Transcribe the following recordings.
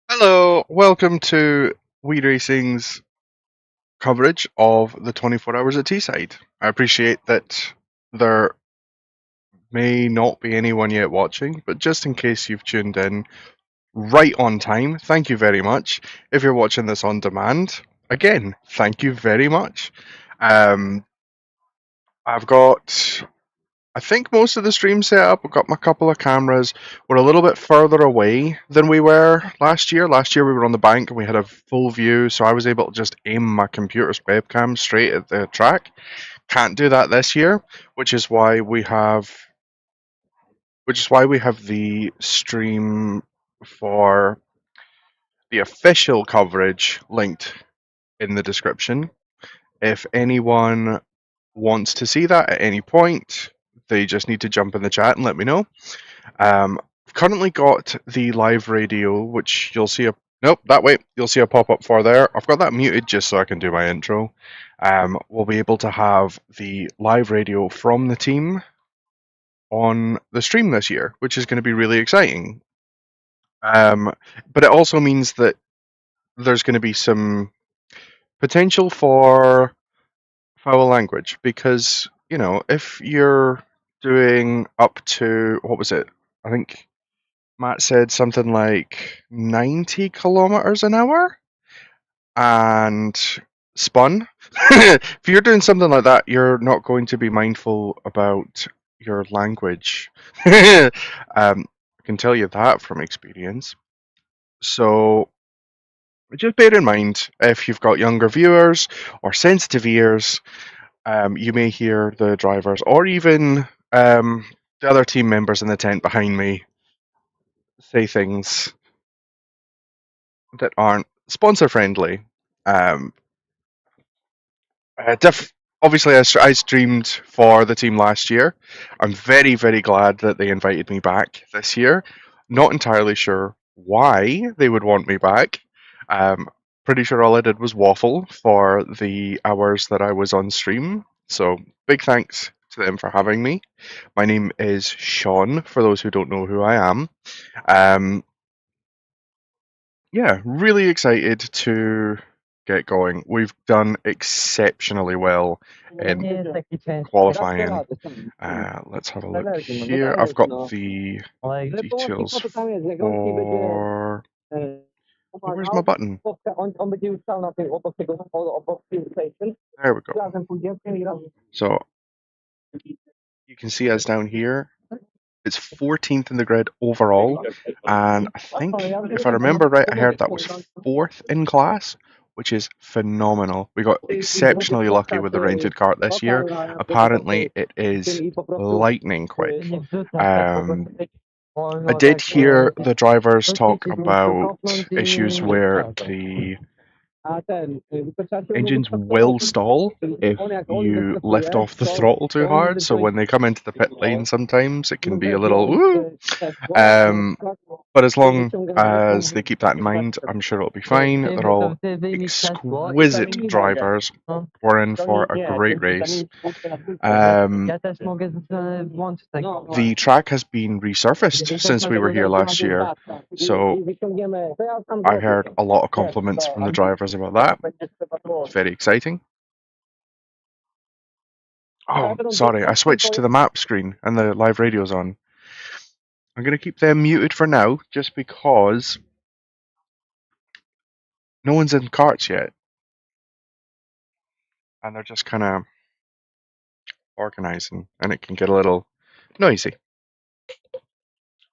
Hello, welcome to Weed Racing's coverage of the 24 hours at Teeside. I appreciate that there may not be anyone yet watching, but just in case you've tuned in right on time, thank you very much. If you're watching this on demand, again, thank you very much. Um, I've got I think most of the stream set up. We've got my couple of cameras. We're a little bit further away than we were last year. Last year we were on the bank and we had a full view, so I was able to just aim my computer's webcam straight at the track. Can't do that this year, which is why we have the stream for the official coverage linked in the description. If anyone wants to see that at any point, they just need to jump in the chat and let me know. I've currently got the live radio, which you'll see nope, that way you'll see a pop up for there. I've got that muted just so I can do my intro. We'll be able to have the live radio from the team on the stream this year, which is going to be really exciting. But it also means that there's going to be some potential for foul language because, if you're doing up to, what was it? I think Matt said something like 90 kilometers an hour and spun. If you're doing something like that, you're not going to be mindful about your language. I can tell you that from experience. So just bear in mind if you've got younger viewers or sensitive ears, you may hear the drivers or even the other team members in the tent behind me say things that aren't sponsor friendly. Um, Obviously, I streamed for the team last year. I'm very, very glad that they invited me back this year. Not entirely sure why they would want me back. Pretty sure all I did was waffle for the hours that I was on stream. So, big thanks to them for having me. My name is Sean, for those who don't know who I am. Um, yeah, really excited to get going. We've done exceptionally well in qualifying. Let's have a look here. I've got the details for. Where's my button? There we go. So you can see us down here. It's 14th in the grid overall, and I think, if I remember right, I heard that was 4th in class, which is phenomenal. We got exceptionally lucky with the rented cart this year. Apparently, it is lightning quick. I did hear the drivers talk about issues where the engines will stall if you lift off the throttle too hard. So when they come into the pit lane, sometimes it can be a little woo. But as long as they keep that in mind, I'm sure it'll be fine. They're all exquisite drivers. We're in for a great race. The track has been resurfaced since we were here last year, so I heard a lot of compliments from the drivers about that. It's very exciting. Oh, sorry, I switched to the map screen and the live radio's on. I'm going to keep them muted for now, just because no one's in carts yet. And they're just kind of organising, and it can get a little noisy.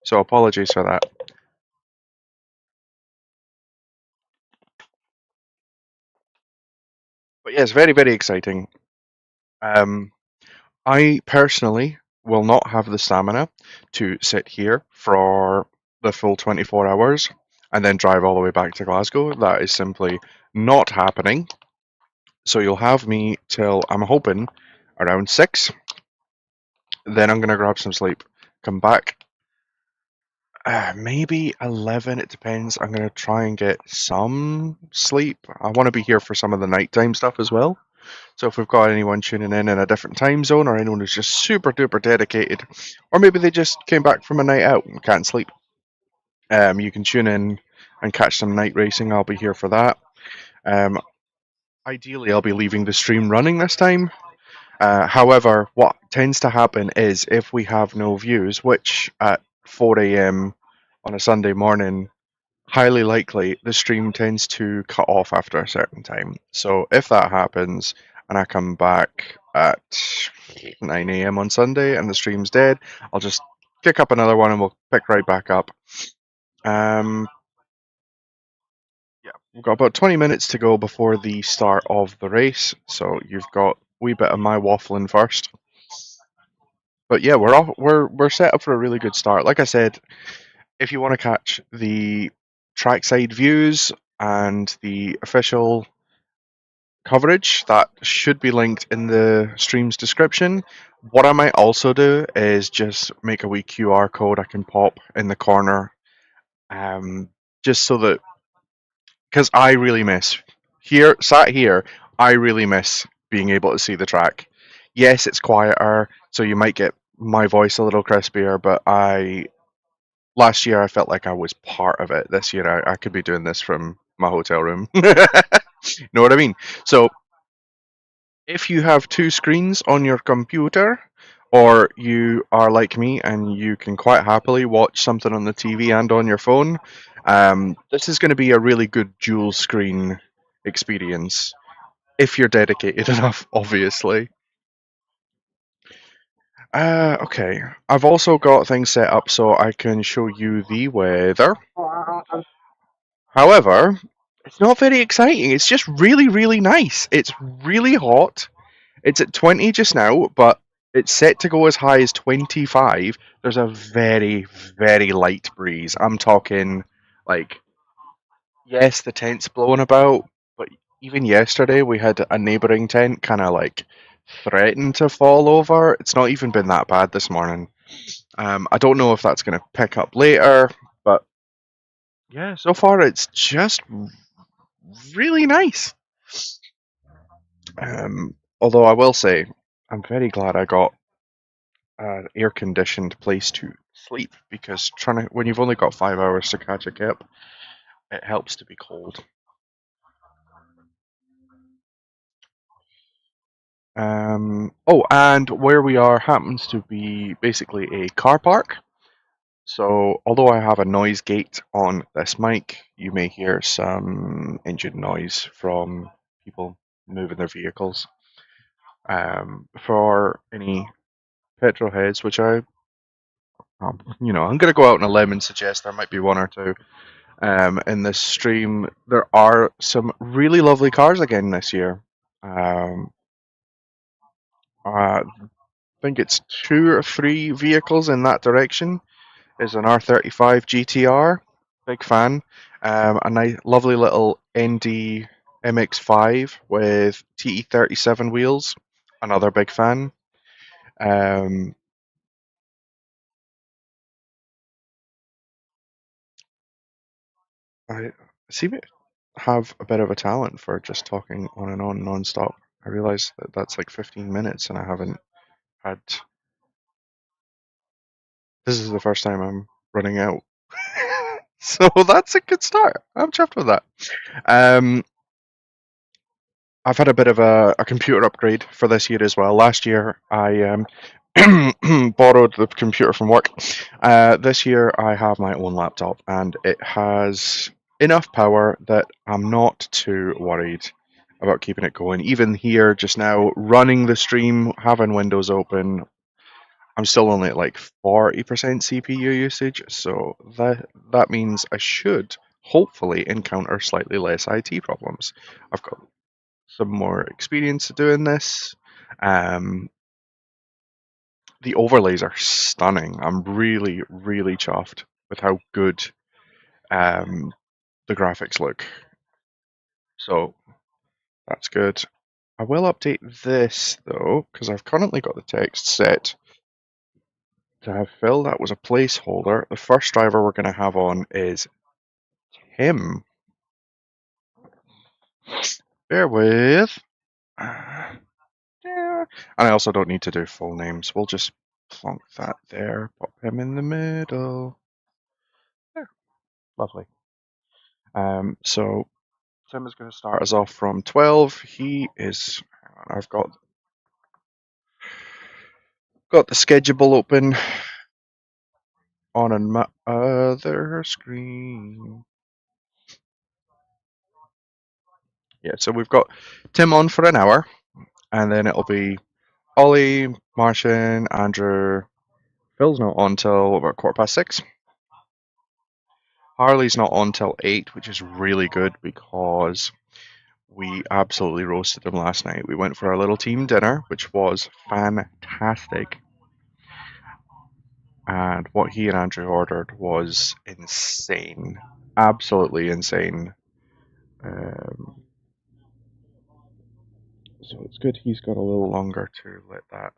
So apologies for that. But yes, very, very exciting. I personally will not have the stamina to sit here for the full 24 hours and then drive all the way back to Glasgow. That is simply not happening. So you'll have me till, I'm hoping, around 6. Then I'm going to grab some sleep, come back. Maybe 11, it depends. I'm going to try and get some sleep. I want to be here for some of the nighttime stuff as well. So if we've got anyone tuning in a different time zone, or anyone who's just super duper dedicated, or maybe they just came back from a night out and can't sleep, you can tune in and catch some night racing. I'll be here for that. Um, Ideally, I'll be leaving the stream running this time. However, what tends to happen is if we have no views, which at 4 a.m. on a Sunday morning, highly likely the stream tends to cut off after a certain time. So if that happens and I come back at 9 a.m. on Sunday and the stream's dead, I'll just kick up another one and we'll pick right back up. Um, yeah, we've got about 20 minutes to go before the start of the race, so you've got a wee bit of my waffling first. But yeah, we're set up for a really good start. Like I said, if you want to catch the trackside views and the official coverage, that should be linked in the stream's description. What I might also do is just make a wee QR code I can pop in the corner, um, just so that, because I really miss sat here, I really miss being able to see the track. Yes, it's quieter, so you might get my voice a little crispier, but last year I felt like I was part of it. This year I could be doing this from my hotel room. Know what I mean? So if you have two screens on your computer, or you are like me and you can quite happily watch something on the TV and on your phone, this is going to be a really good dual screen experience if you're dedicated enough, obviously. Okay. I've also got things set up so I can show you the weather. However, it's not very exciting. It's just really, really nice. It's really hot. It's at 20 just now, but it's set to go as high as 25. There's a very, very light breeze. I'm talking, like, yes, the tent's blowing about, but even yesterday we had a neighbouring tent kind of like threaten to fall over. It's not even been that bad this morning. I don't know if that's going to pick up later, but yeah, so far it's just really nice. Although I will say, I'm very glad I got an air conditioned place to sleep, because trying to, when you've only got 5 hours to catch a kip, it helps to be cold. Oh, and where we are happens to be basically a car park. So, although I have a noise gate on this mic, you may hear some engine noise from people moving their vehicles. For any petrol heads, which I'm going to go out on a limb and suggest there might be one or two in this stream. There are some really lovely cars again this year. Um, I think it's two or three vehicles in that direction. Is an R35 GTR, big fan. A nice, lovely little ND MX5 with TE37 wheels, another big fan. Um, I seem to have a bit of a talent for just talking on and on non-stop. I realise that that's like 15 minutes and I haven't had. This is the first time I'm running out. So that's a good start. I'm chuffed with that. Um, I've had a bit of a computer upgrade for this year as well. Last year, I borrowed the computer from work. This year, I have my own laptop, and it has enough power that I'm not too worried about keeping it going. Even here, just now, running the stream, having Windows open, I'm still only at like 40% CPU usage, so that means I should hopefully encounter slightly less IT problems. I've got some more experience doing this. Um, the overlays are stunning. I'm really, really chuffed with how good um, the graphics look. So that's good. I will update this though, because I've currently got the text set to have Phil. That was a placeholder. The first driver we're going to have on is Tim. Bear with. And I also don't need to do full names. We'll just plonk that there, pop him in the middle. There, lovely. So Tim is going to start us off from 12. He is, hang on, I've got the schedule open on my other screen. Yeah, so we've got Tim on for an hour, and then it'll be Ollie, Martian, Andrew. Phil's not on till about 6:15. Harley's not on till 8, which is really good because we absolutely roasted him last night. We went for our little team dinner, which was fantastic. And what he and Andrew ordered was insane. Absolutely insane. Um, so it's good he's got a little longer to let that.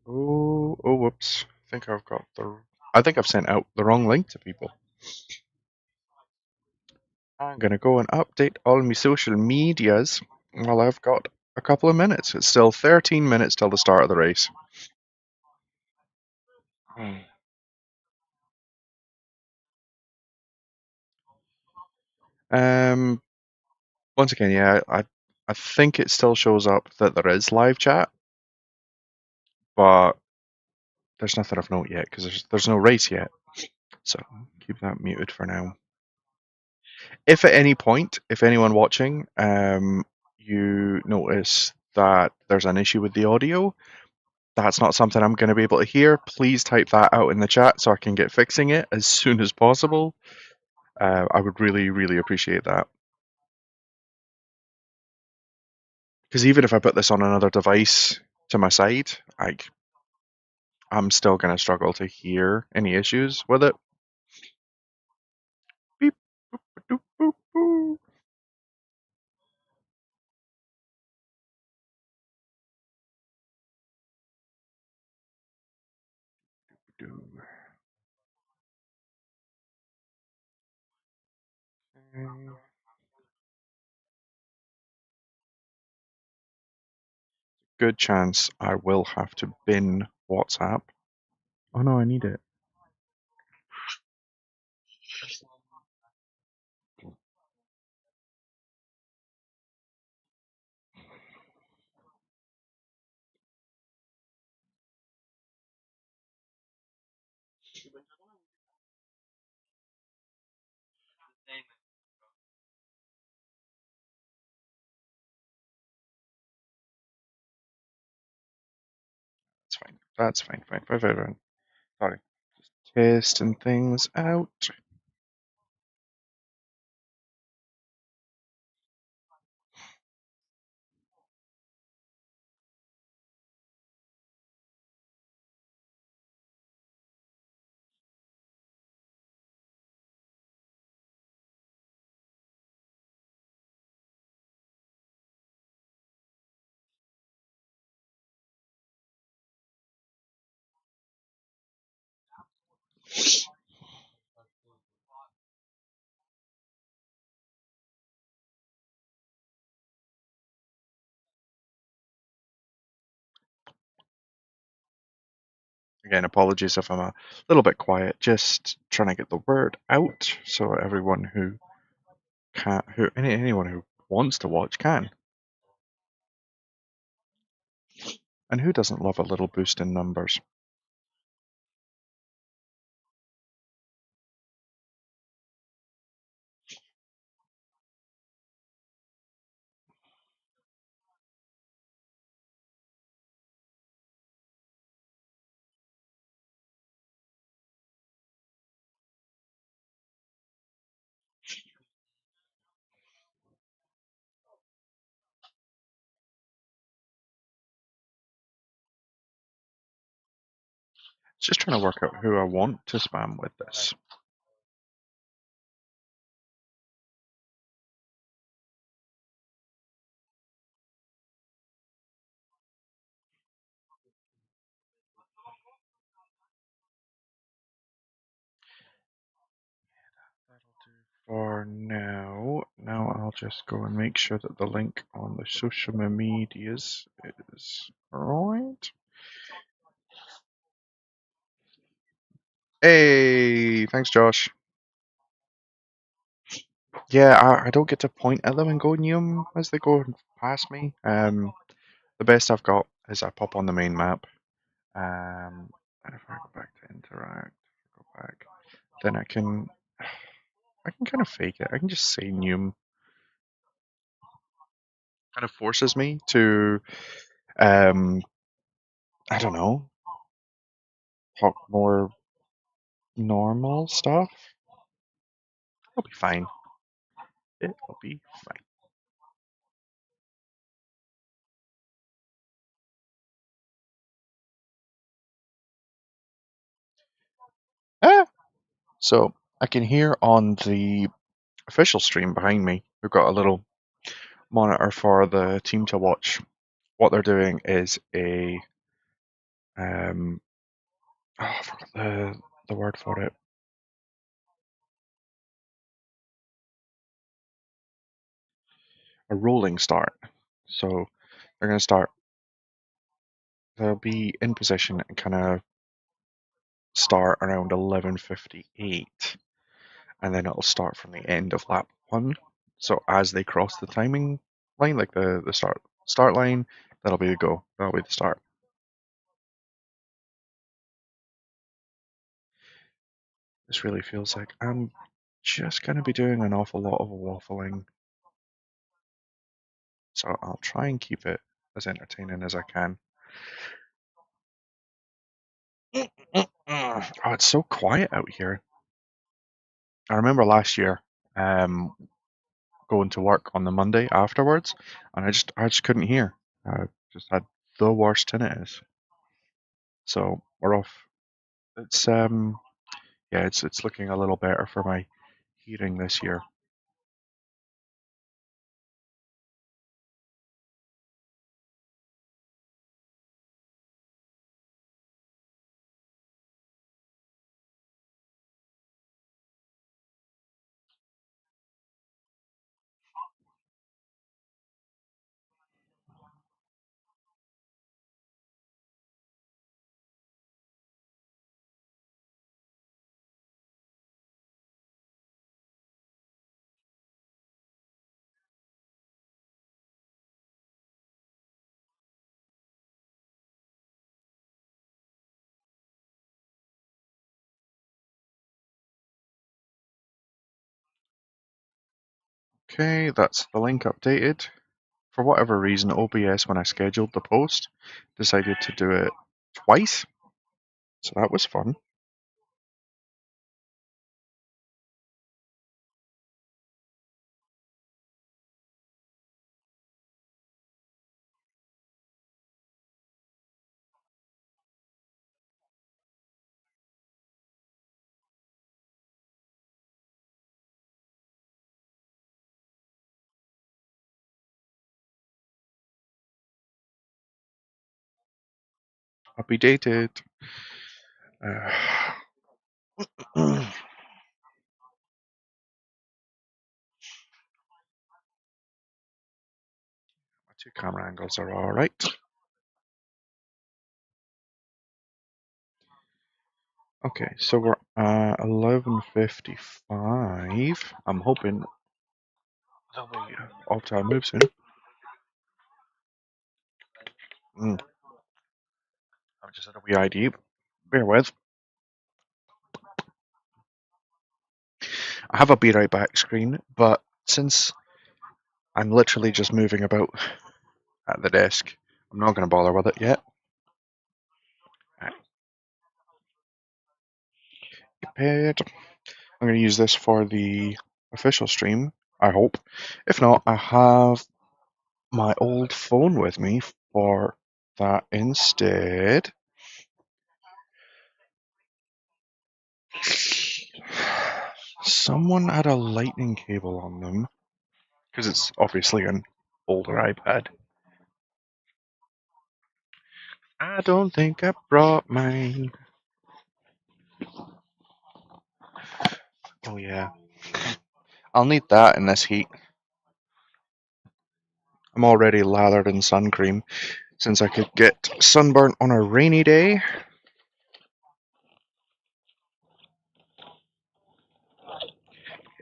Oh, whoops. I think I've sent out the wrong link to people. I'm gonna go and update all my social medias while I've got a couple of minutes. It's still 13 minutes till the start of the race. Hmm. Um, Once again, yeah, I think it still shows up that there is live chat, but there's nothing of note yet because there's no race yet. So keep that muted for now. If at any point, if anyone watching, you notice that there's an issue with the audio, that's not something I'm going to be able to hear. Please type that out in the chat so I can get fixing it as soon as possible. I would really, really appreciate that. Because even if I put this on another device to my side, I'm still going to struggle to hear any issues with it. Beep, boop, boop, boop. Good chance I will have to bin WhatsApp. Oh no, I need it. That's fine. That's fine. Fine. Fine. Fine. Fine. Sorry. Testing things out. Again, apologies if I'm a little bit quiet. Just trying to get the word out so everyone who can, anyone who wants to watch can. And who doesn't love a little boost in numbers? Just trying to work out who I want to spam with this. That'll do for now. now I'll just go and make sure that the link on the social medias is right. Hey, thanks, Josh. Yeah, I don't get to point at them and go neum as they go past me. The best I've got is I pop on the main map. And if I go back to interact, go back, then I can kind of fake it. I can just say neum. Kind of forces me to um I don't know, talk more normal stuff. It'll be fine. It'll be fine. Ah! So I can hear on the official stream behind me, we've got a little monitor for the team to watch. What they're doing is um I forgot the word for it. A rolling start. So they're gonna start they'll be in position and kinda start around 11:58, and then it'll start from the end of lap one. So as they cross the timing line, like the start line, that'll be the go. That'll be the start. This really feels like I'm just gonna be doing an awful lot of waffling, so I'll try and keep it as entertaining as I can. Oh, it's so quiet out here. I remember last year, um, going to work on the Monday afterwards, and I just couldn't hear. I just had the worst tinnitus. So we're off. It's yeah, it's looking a little better for my hearing this year. Okay, that's the link updated. For whatever reason, OBS, when I scheduled the post, decided to do it twice. So that was fun. Happy dated. Uh, my two camera angles are all right. Okay, so we're at 11:55. I'm hoping they'll be off to our move soon. Mm, I've just had a wee ID. Bear with. I have a be right back screen, but since I'm literally just moving about at the desk, I'm not going to bother with it yet. Prepared. I'm going to use this for the official stream, I hope. If not, I have my old phone with me for that instead. Someone had a lightning cable on them because it's obviously an older iPad. I don't think I brought mine. Oh yeah, I'll need that in this heat. I'm already lathered in sun cream since I could get sunburnt on a rainy day.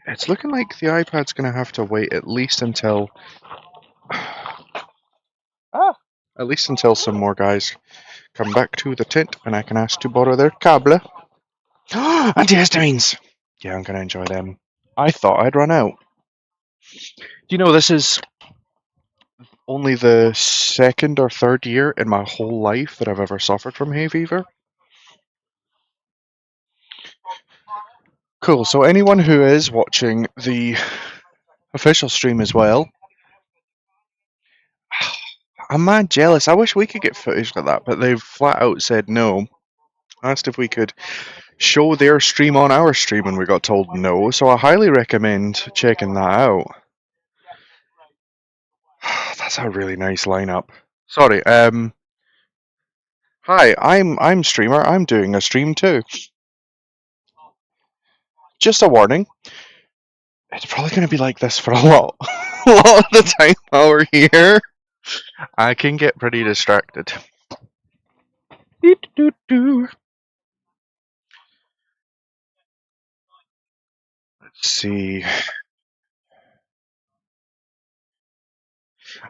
It's looking like the iPad's going to have to wait at least until some more guys come back to the tent and I can ask to borrow their cable. Antihistamines! Yeah, I'm going to enjoy them. I thought I'd run out. You know, this is only the second or third year in my whole life that I've ever suffered from hay fever. Cool, so anyone who is watching the official stream as well, I'm mad jealous. I wish we could get footage like that, but they've flat out said no. Asked if we could show their stream on our stream, and we got told no. So I highly recommend checking that out. That's a really nice lineup. Sorry. Hi. I'm streamer. I'm doing a stream too. Just a warning. It's probably going to be like this for a lot, a lot of the time while we're here. I can get pretty distracted. Let's see.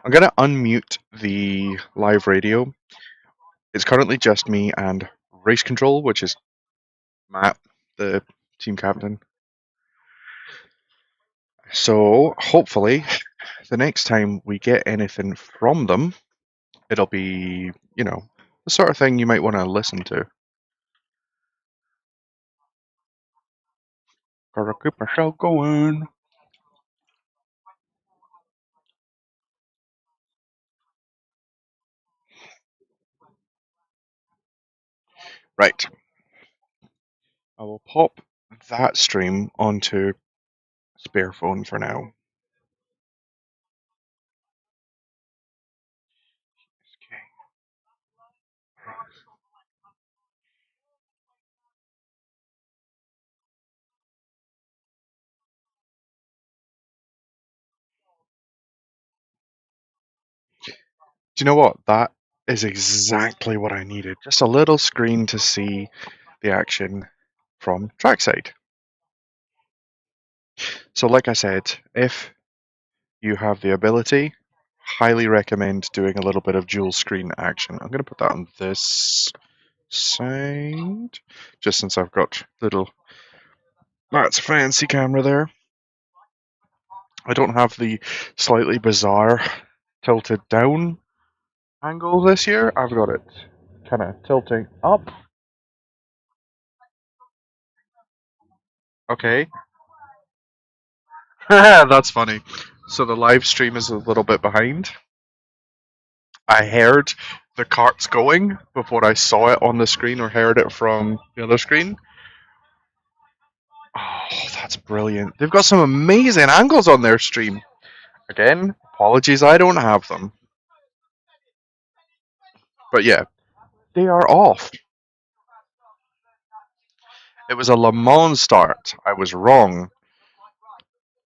I'm gonna unmute the live radio. It's currently just me and race control, which is Matt, the team captain. So hopefully, the next time we get anything from them, it'll be, the sort of thing you might want to listen to. Gotta keep the show going. Right. I will pop that stream onto spare phone for now. Okay. Do you know what? That is exactly what I needed. Just a little screen to see the action from trackside. So, like I said, if you have the ability, highly recommend doing a little bit of dual screen action. I'm going to put that on this side, just since I've got little that's fancy camera there. I don't have the slightly bizarre tilted down angle this year. I've got it kind of tilting up. Okay. That's funny. So the live stream is a little bit behind. I heard the carts going before I saw it on the screen or heard it from the other screen. Oh, that's brilliant. They've got some amazing angles on their stream. Again, apologies I don't have them. But yeah, they are off. It was a Le Mans start. I was wrong.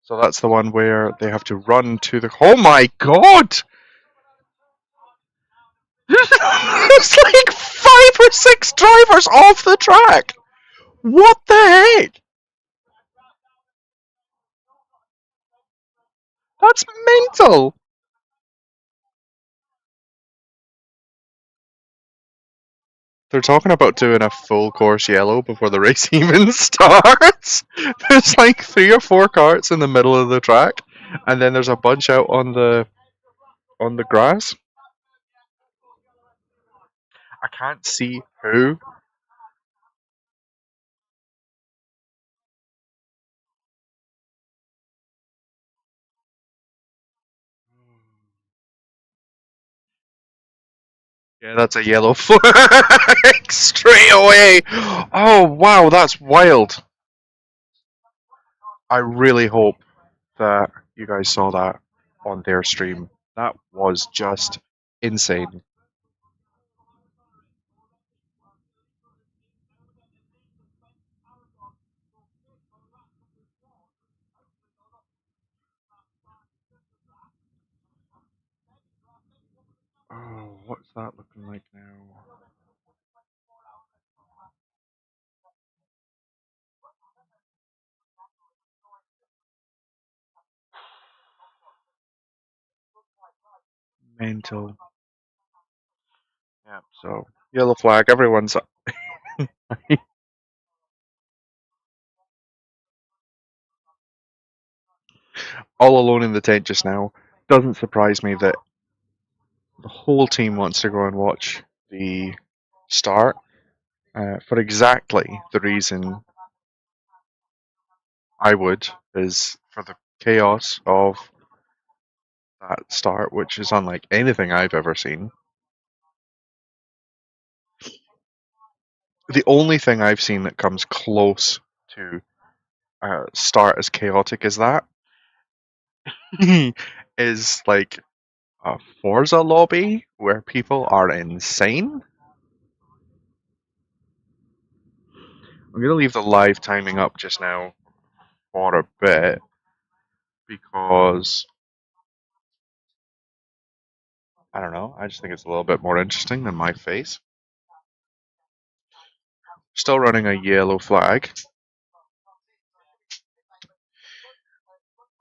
So that's the one where they have to run to the. Oh my god! There's like 5 or 6 drivers off the track! What the heck? That's mental! They're talking about doing a full course yellow before the race even starts. There's like 3 or 4 carts in the middle of the track, and then there's a bunch out on the grass. I can't see who. Yeah, that's a yellow flag straight away. Oh wow, that's wild. I really hope that you guys saw that on their stream. That was just insane. Oh, what's that looking like now? Mental. Yeah. So yellow flag. Everyone's all alone in the tent just now. Doesn't surprise me that the whole team wants to go and watch the start for exactly the reason I would, is for the chaos of that start, which is unlike anything I've ever seen. The only thing I've seen that comes close to start as chaotic as that is like a Forza lobby where people are insane. I'm gonna leave the live timing up just now for a bit because I don't know. I just think it's a little bit more interesting than my face. Still running a yellow flag.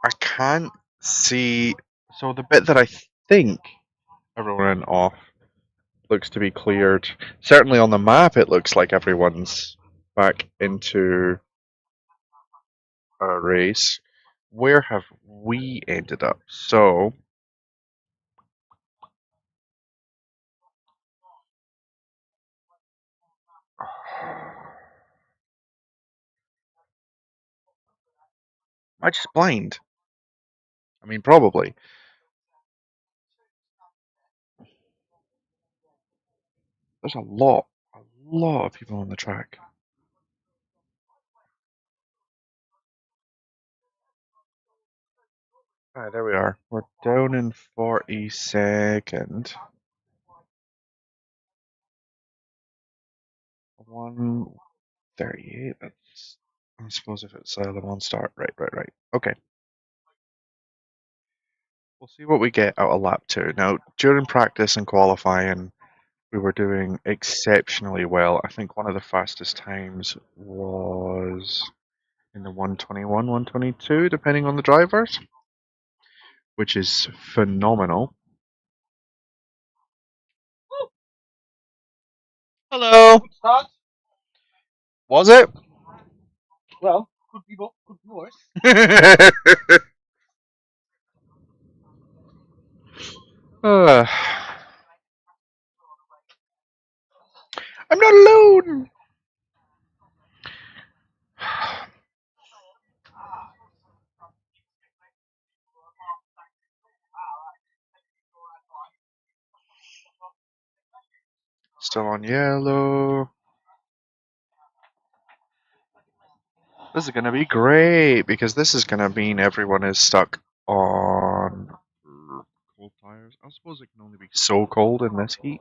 I can't see. So the bit that I think everyone off looks to be cleared. Certainly on the map, it looks like everyone's back into a race. Where have we ended up? So, am I just blind? I mean, probably. There's a lot of people on the track. Alright, there we are. We're down in 42nd. 138. That's. I suppose if it's Le Mans start. Right, right, right. Okay. We'll see what we get out of lap two. Now, during practice and qualifying, we were doing exceptionally well. I think one of the fastest times was in the 121, 122, depending on the drivers, which is phenomenal. Hello. Was it? Well, could be both, could be worse. uh, I'm not alone. Still on yellow. This is going to be great because this is going to mean everyone is stuck on cold tires. I suppose it can only be so cold in this heat.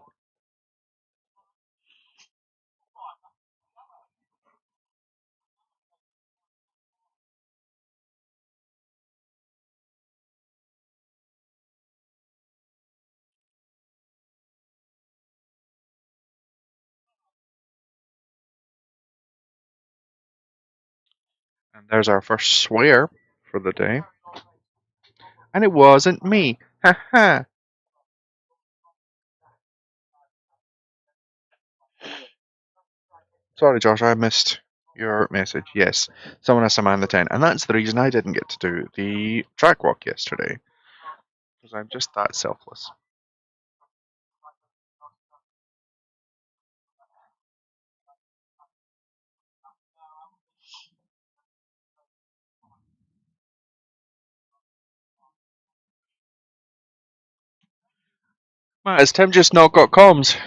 And there's our first swear for the day. And it wasn't me. Ha ha. Sorry, Josh, I missed your message. Yes, someone has to man the tent. And that's the reason I didn't get to do the track walk yesterday. Because I'm just that selfless. Matt, has Tim just not got comms?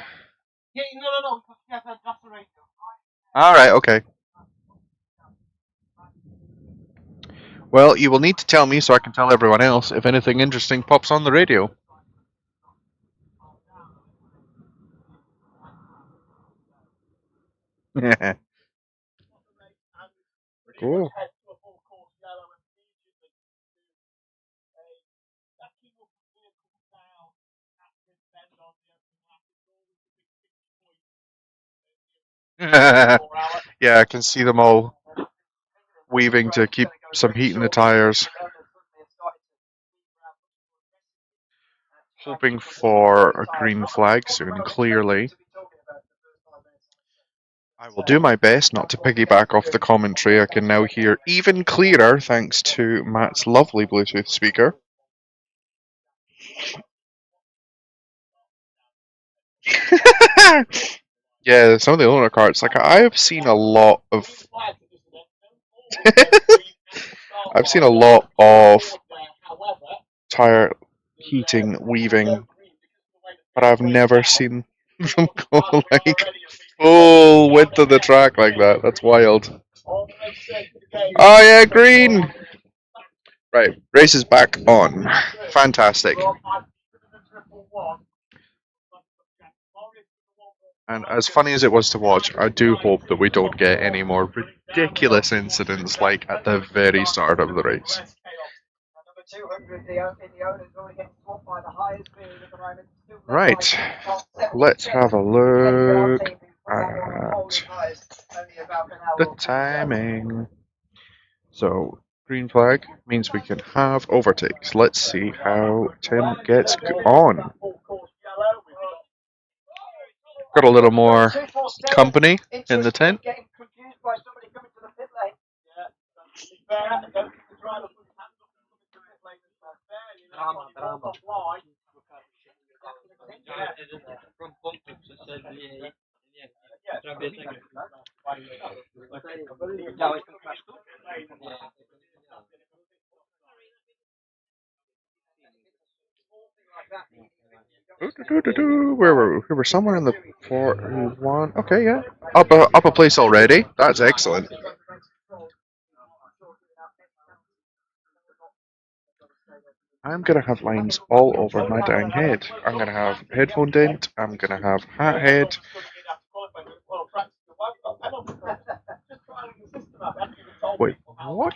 Yeah, no, because he has just a radio. Alright, okay. Well, you will need to tell me so I can tell everyone else if anything interesting pops on the radio. Cool. Yeah, I can see them all weaving to keep some heat in the tires, hoping for a green flag soon, clearly. I will do my best not to piggyback off the commentary. I can now hear even clearer thanks to Matt's lovely Bluetooth speaker. Yeah, some of the owner carts, like I have seen a lot of I've seen a lot of tire heating, weaving, but I've never seen them go like full width of the track like that. That's wild. Oh yeah, green. Right, race is back on. Fantastic. And as funny as it was to watch, I do hope that we don't get any more ridiculous incidents like at the very start of the race. Right, let's have a look at the timing. So, green flag means we can have overtakes. Let's see how Tim gets on. Got a little more company in the tent. Where were we? We were somewhere in the 41. Okay, yeah. Up a place already. That's excellent. I'm gonna have lines all over my dang head. I'm gonna have headphone dent. I'm gonna have hat head. Wait, what?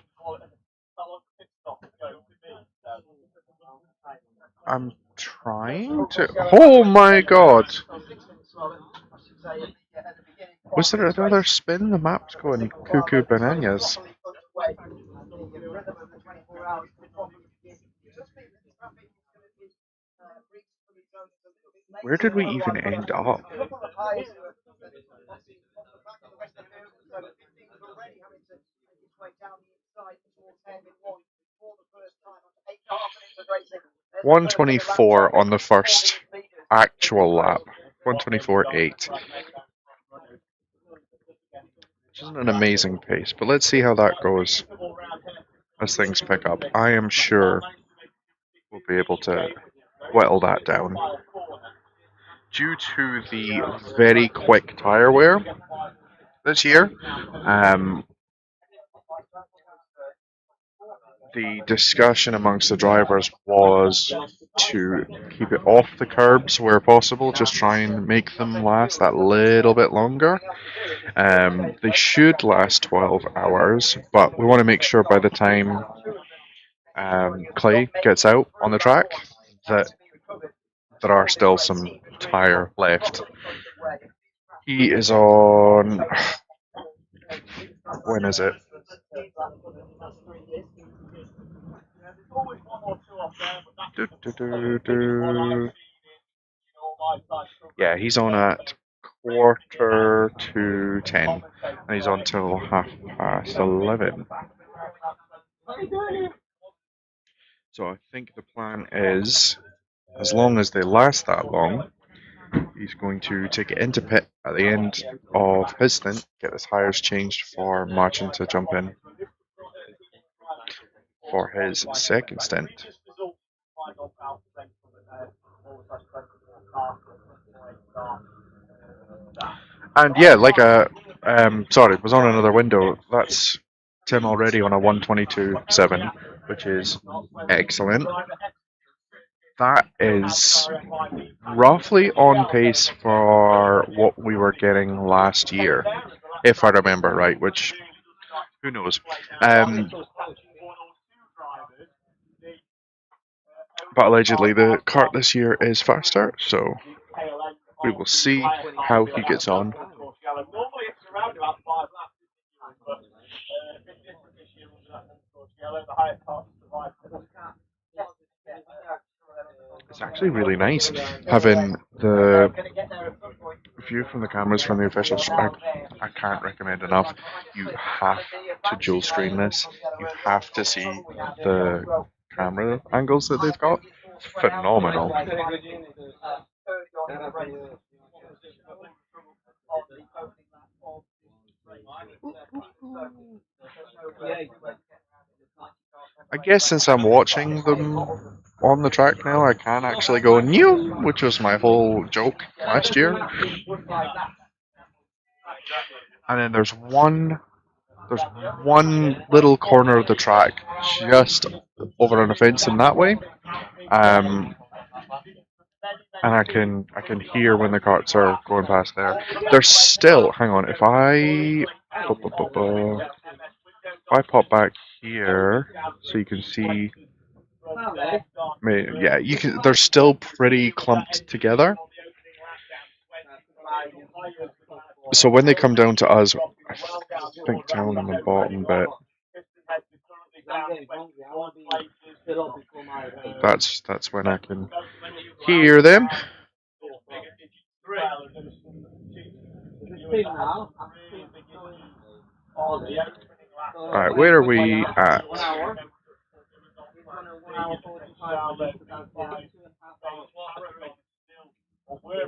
I'm trying to. Oh my god! Was there another spin? The map's going cuckoo bananas. Where did we even end up? 124 on the first actual lap. 124.8. Which isn't an amazing pace, but let's see how that goes as things pick up. I am sure we'll be able to whittle that down. Due to the very quick tyre wear this year, um, the discussion amongst the drivers was to keep it off the curbs where possible, just try and make them last that little bit longer. They should last 12 hours, but we want to make sure by the time Clay gets out on the track that there are still some tyre left. He is on. When is it? Do, do, do, do. Yeah, he's on at quarter to 10, and he's on till 11:30. So I think the plan is, as long as they last that long, he's going to take it into pit at the end of his stint, get the tyres changed for Martin to jump in for his second stint. And yeah, like sorry, was on another window. That's Tim already on a 122.7, which is excellent. That is roughly on pace for what we were getting last year, if I remember right, which who knows. But allegedly the kart this year is faster, so we will see how he gets on. It's actually really nice having the view from the cameras from the official track. I can't recommend enough. You have to dual screen this. You have to see the camera angles that they've got. It's phenomenal. I guess since I'm watching them on the track now, I can actually go new, which was my whole joke last year. And then there's one little corner of the track just over on the fence in that way. Um, and I can hear when the carts are going past there. There's still, hang on, if I pop back here so you can see, yeah, you can. They're still pretty clumped together. So when they come down to us, I think down on the bottom bit, that's when I can hear them. Alright, where are we at?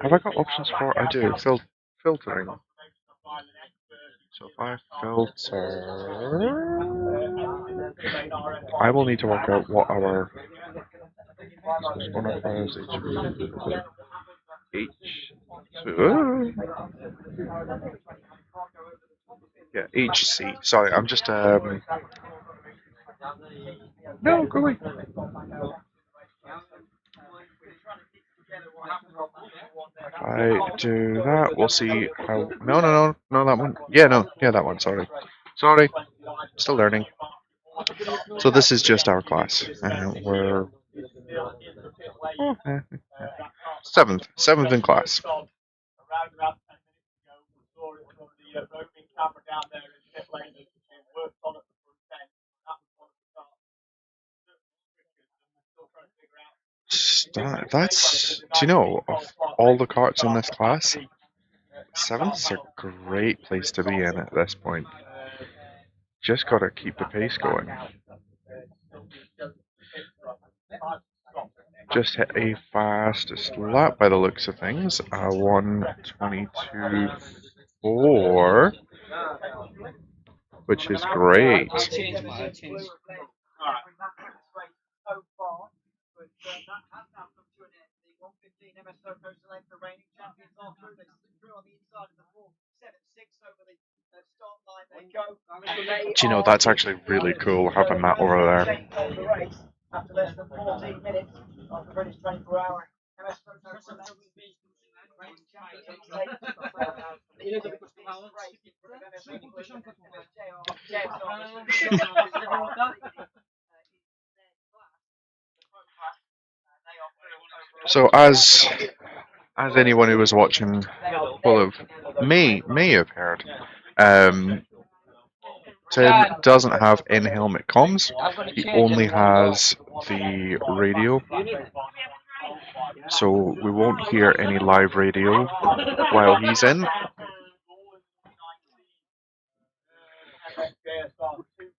Have I got options for? I do. Filtering. So if I filter, I will need to work out what our bonfires H. Yeah, HC. Sorry, I'm just no, go away. If I do that, we'll see how. No, that one. Yeah, no, yeah, that one. Sorry, still learning. So this is just our class. We're seventh in class. Do you know, of all the carts in this class, seventh is a great place to be in at this point. Just gotta keep the pace going. Just hit a fastest lap by the looks of things. 1:22.4, which is great. Do you know, that's actually really cool having that over there. So as anyone who was watching will have may have heard, um, Tim doesn't have in-helmet comms. He only has the radio, so we won't hear any live radio while he's in.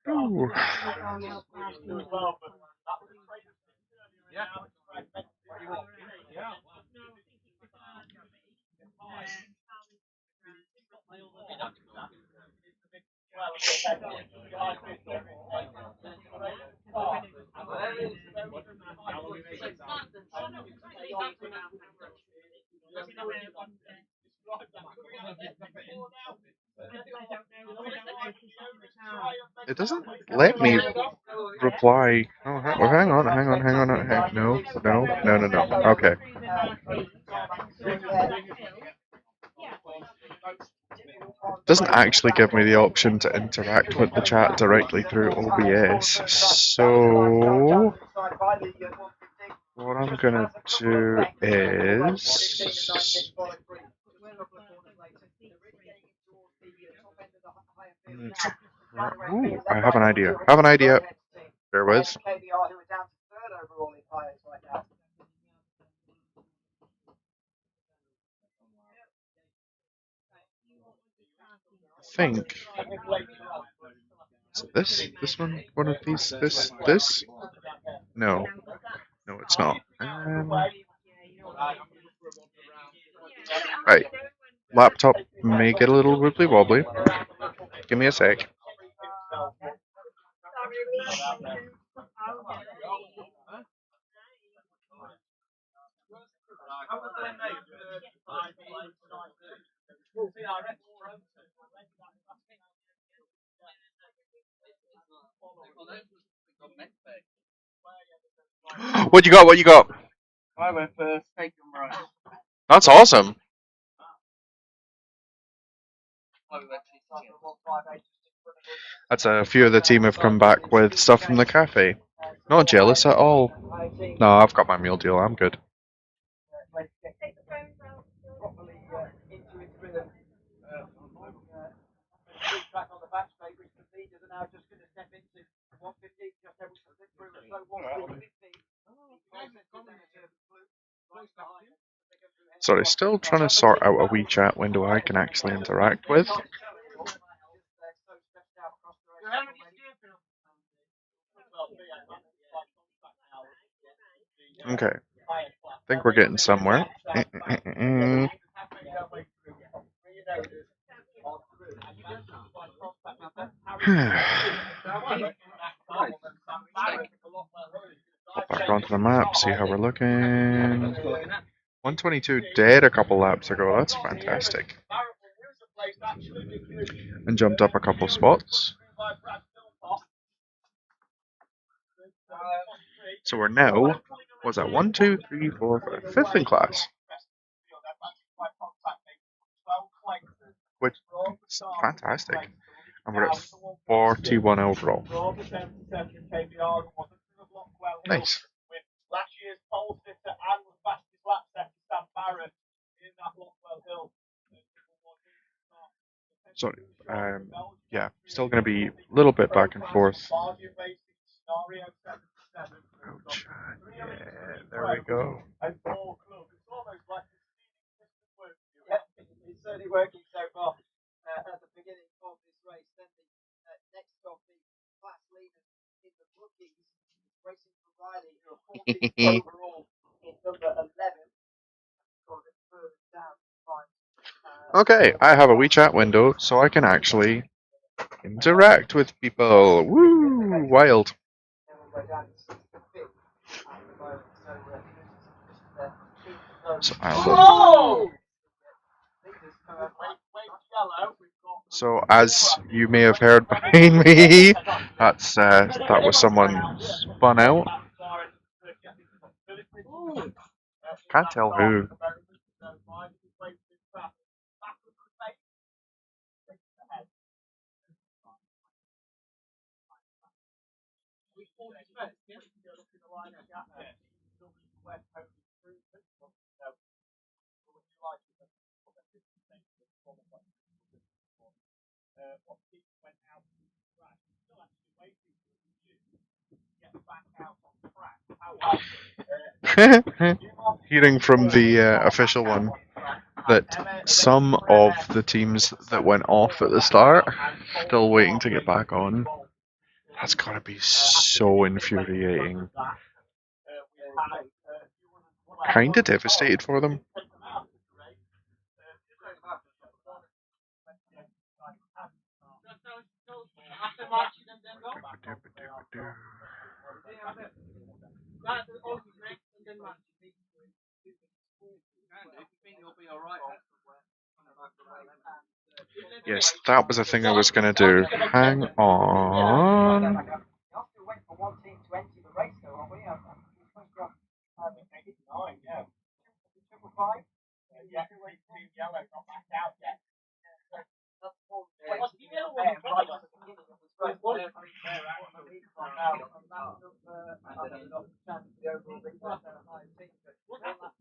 Ooh. It doesn't let me reply. Oh, hang on. No. Okay. Doesn't actually give me the option to interact with the chat directly through OBS. So what I'm gonna do is ooh, I have an idea. Bear with. I think. Is it this? This one? One of these? This? No. No, it's not. Right. Laptop may get a little wibbly wobbly. Give me a sec. What you got? What you got? I went for steak and rice. That's awesome. That's a few of the team have come back with stuff from the cafe. Not jealous at all. No, I've got my meal deal. I'm good. Sorry, still trying to sort out a WeChat window I can actually interact with. Okay. I think we're getting somewhere. Pop back onto the map, see how we're looking. 122 dead a couple laps ago, that's fantastic. And jumped up a couple spots. So we're now, what's that, 1, 2, 3, 4, 5, fifth in class. Which is fantastic. And we're at 41 overall. Nice. Sorry. Yeah, still going to be a little bit back and forth. Ouch. Yeah, there we go. Okay, I have a WeChat window, so I can actually interact with people. Woo! Wild. So So as you may have heard behind me, that was someone spun out. Can't tell who. Hearing from the official one that some of the teams that went off at the start still waiting to get back on. That's gotta be so infuriating. Kinda devastated for them. Yes, that was the thing I was gonna do. Hang on.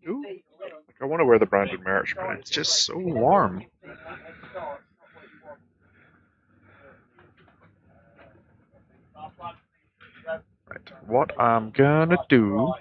Ooh, I want to wear the branded merch, but it's just so warm. Right. What I'm gonna do.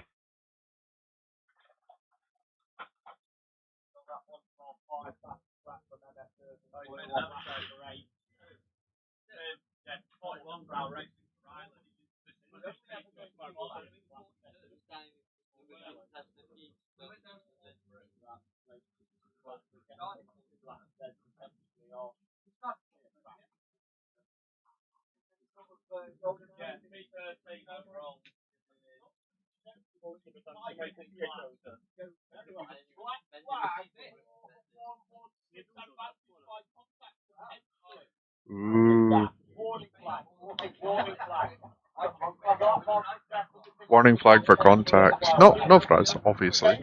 Ooh. Warning flag for contact. No, no for us, obviously.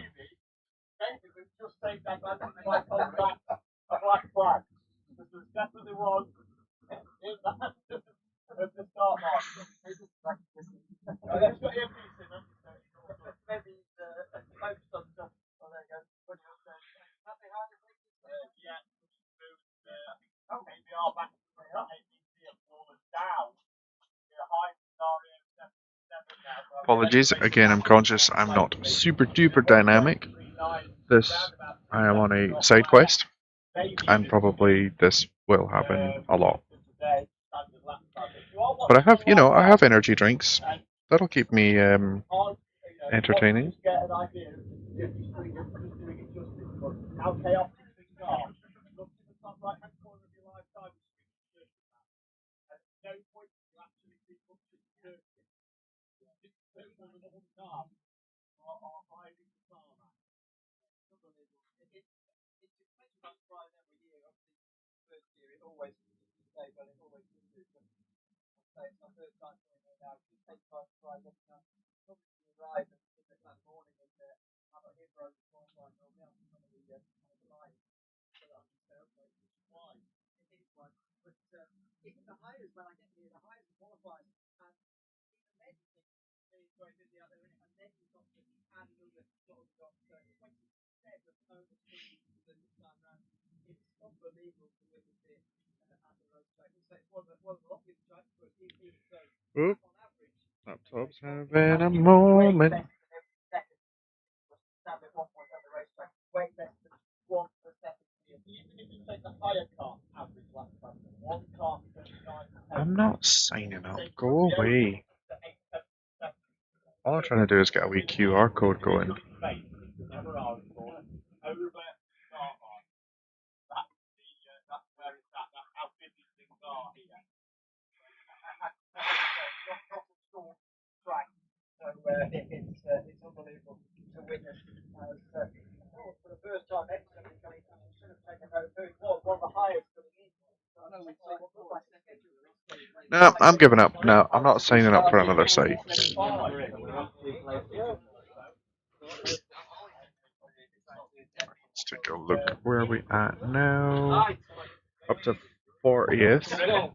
Apologies. Again, I'm conscious I'm not super duper dynamic. This, I am on a side quest, and probably this will happen a lot. But I have energy drinks. That'll keep me entertaining. Oop, laptop's having a moment. I'm not signing up. Go away. All I'm trying to do is get a wee QR code going. No, I'm giving up. No, I'm not signing up for another site. Let's take a look. Where are we at now? Up to 40th.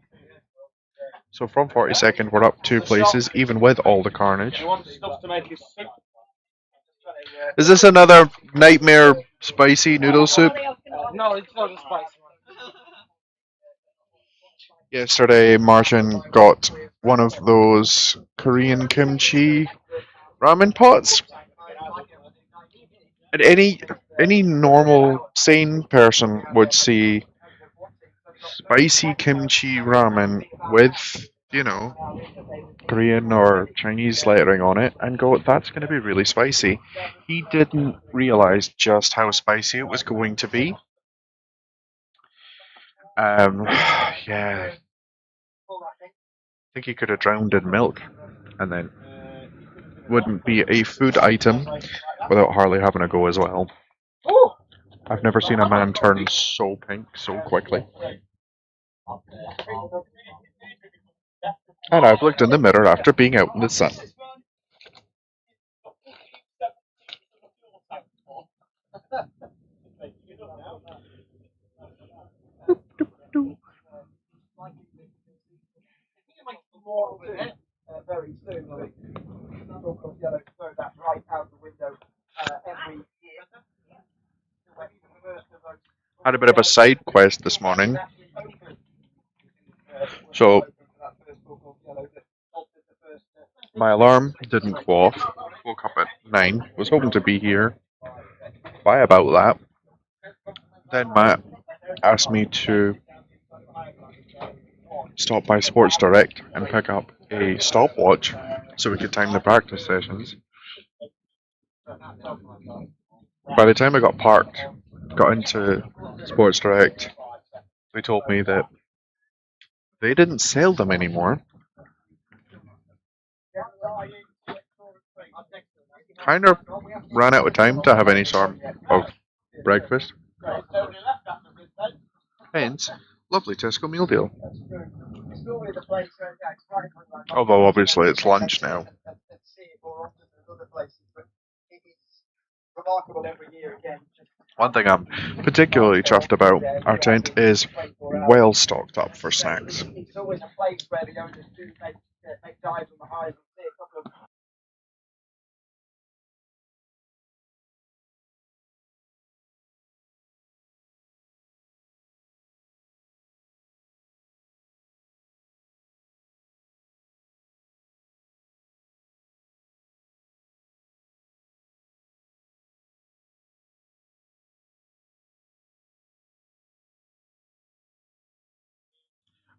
So from 42nd, we're up two places, even with all the carnage. Is this another nightmare spicy noodle soup? No, it's not a spicy one. Yesterday, Martin got one of those Korean kimchi ramen pots. And any normal, sane person would see spicy kimchi ramen with, Korean or Chinese lettering on it and go, that's going to be really spicy. He didn't realize just how spicy it was going to be. Yeah, I think he could have drowned in milk and then wouldn't be a food item without Harley having a go as well. I've never seen a man turn so pink so quickly. And I've looked in the mirror after being out in the sun. Had a bit of a side quest this morning. So My alarm didn't go off. Woke up at 9. Was hoping to be here by about that. Then Matt asked me to stop by Sports Direct and pick up a stopwatch so we could time the practice sessions. By the time I got parked, got into Sports Direct, they told me that they didn't sell them anymore. Kind of ran out of time to have any sort of breakfast. Hence, lovely Tesco meal deal. Although obviously it's lunch now. One thing I'm particularly chuffed about, our tent is well stocked up for snacks.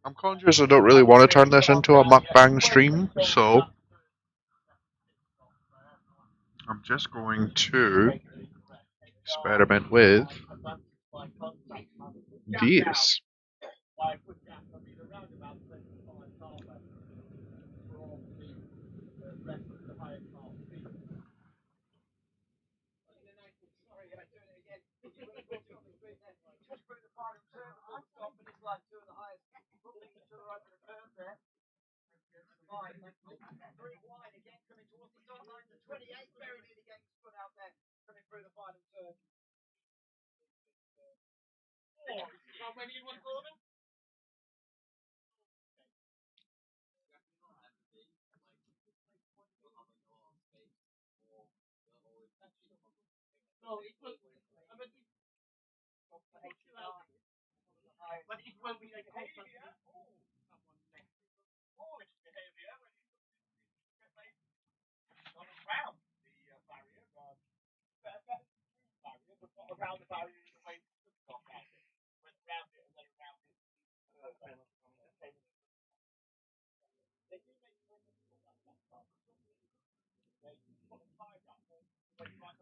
I'm conscious I don't really want to turn this into a mukbang stream, so I'm just going to experiment with these.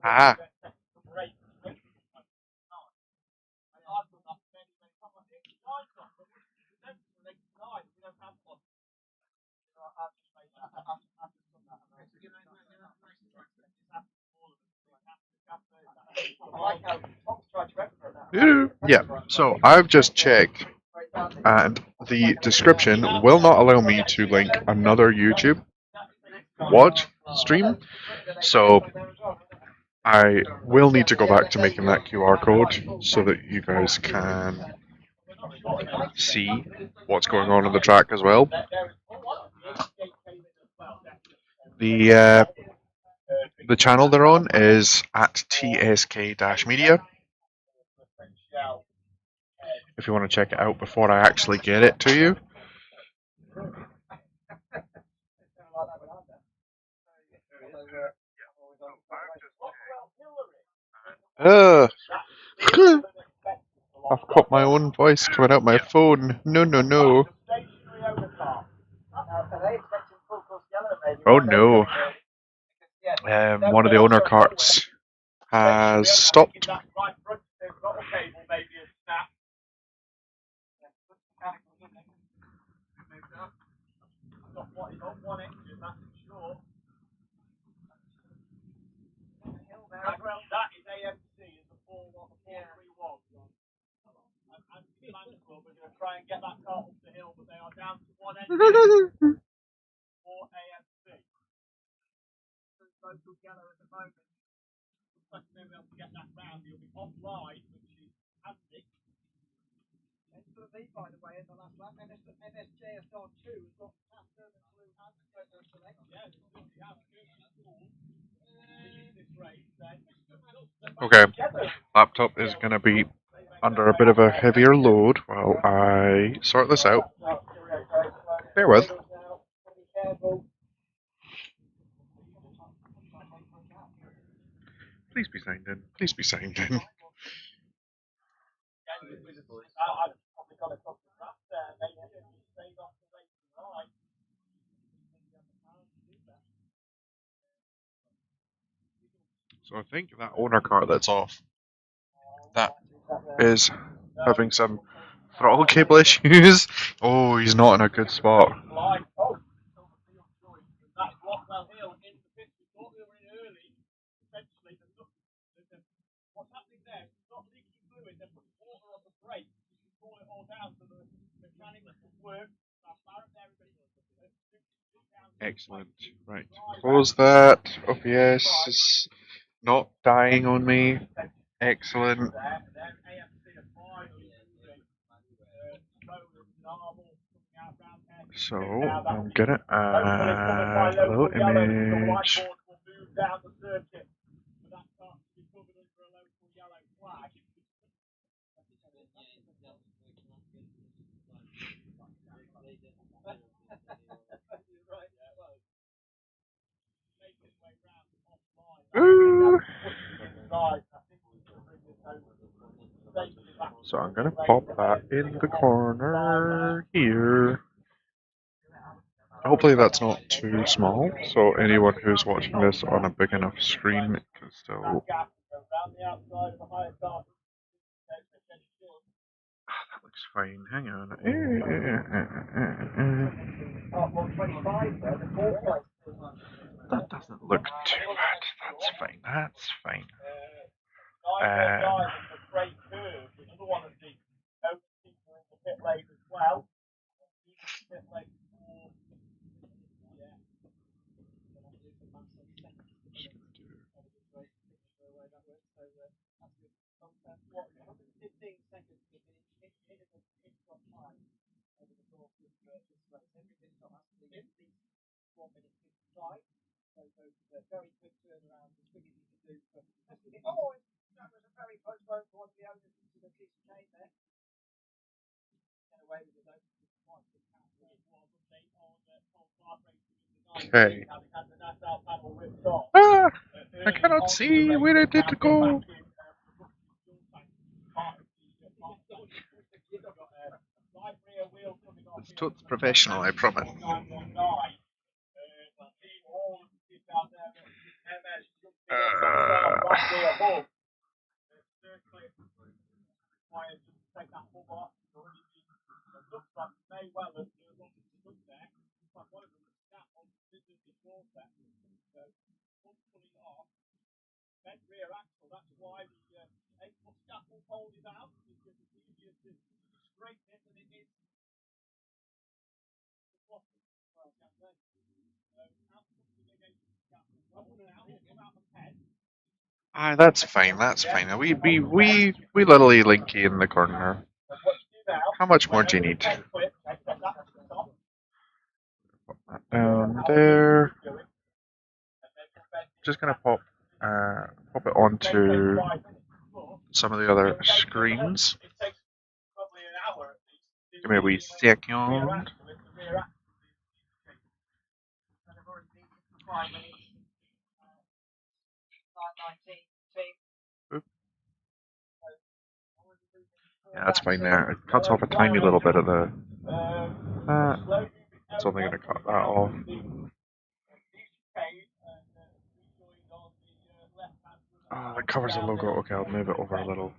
Ah, yeah. So I've just checked, and the description will not allow me to link another YouTube watch stream. So I will need to go back to making that QR code so that you guys can see what's going on the track as well. The uh, the channel they're on is at TSK-Media. If you want to check it out before I actually get it to you. Ugh. I've got my own voice coming out my phone. No, no, no. Oh no. One of the owner carts has stopped. Okay, laptop is going to be under a bit of a heavier load while I sort this out. Bear with. Please be signed in. Please be signed in. So I think that owner car that's off, that is having some throttle cable issues. Oh, he's not in a good spot. Excellent. Right. Close that. OPS is not dying on me. Excellent. So I'm gonna add a little image. Ooh. So I'm gonna pop that in the corner here. Hopefully that's not too small, so anyone who's watching this on a big enough screen can still. That looks fine. Hang on. That doesn't look too bad. That's fine. That's fine. Um, Okay. Ah, I cannot see where it did go. It's totally professional, I promise. Uh, that's fine. That's fine. We literally linky in the corner. How much more do you need? Down there. Just gonna pop it onto some of the other screens. Give me a wee second. Oop. Yeah, that's fine there. It cuts off a tiny little bit of the. It's only gonna cut that off. Oh, it covers the logo. Okay, I'll move it over a little.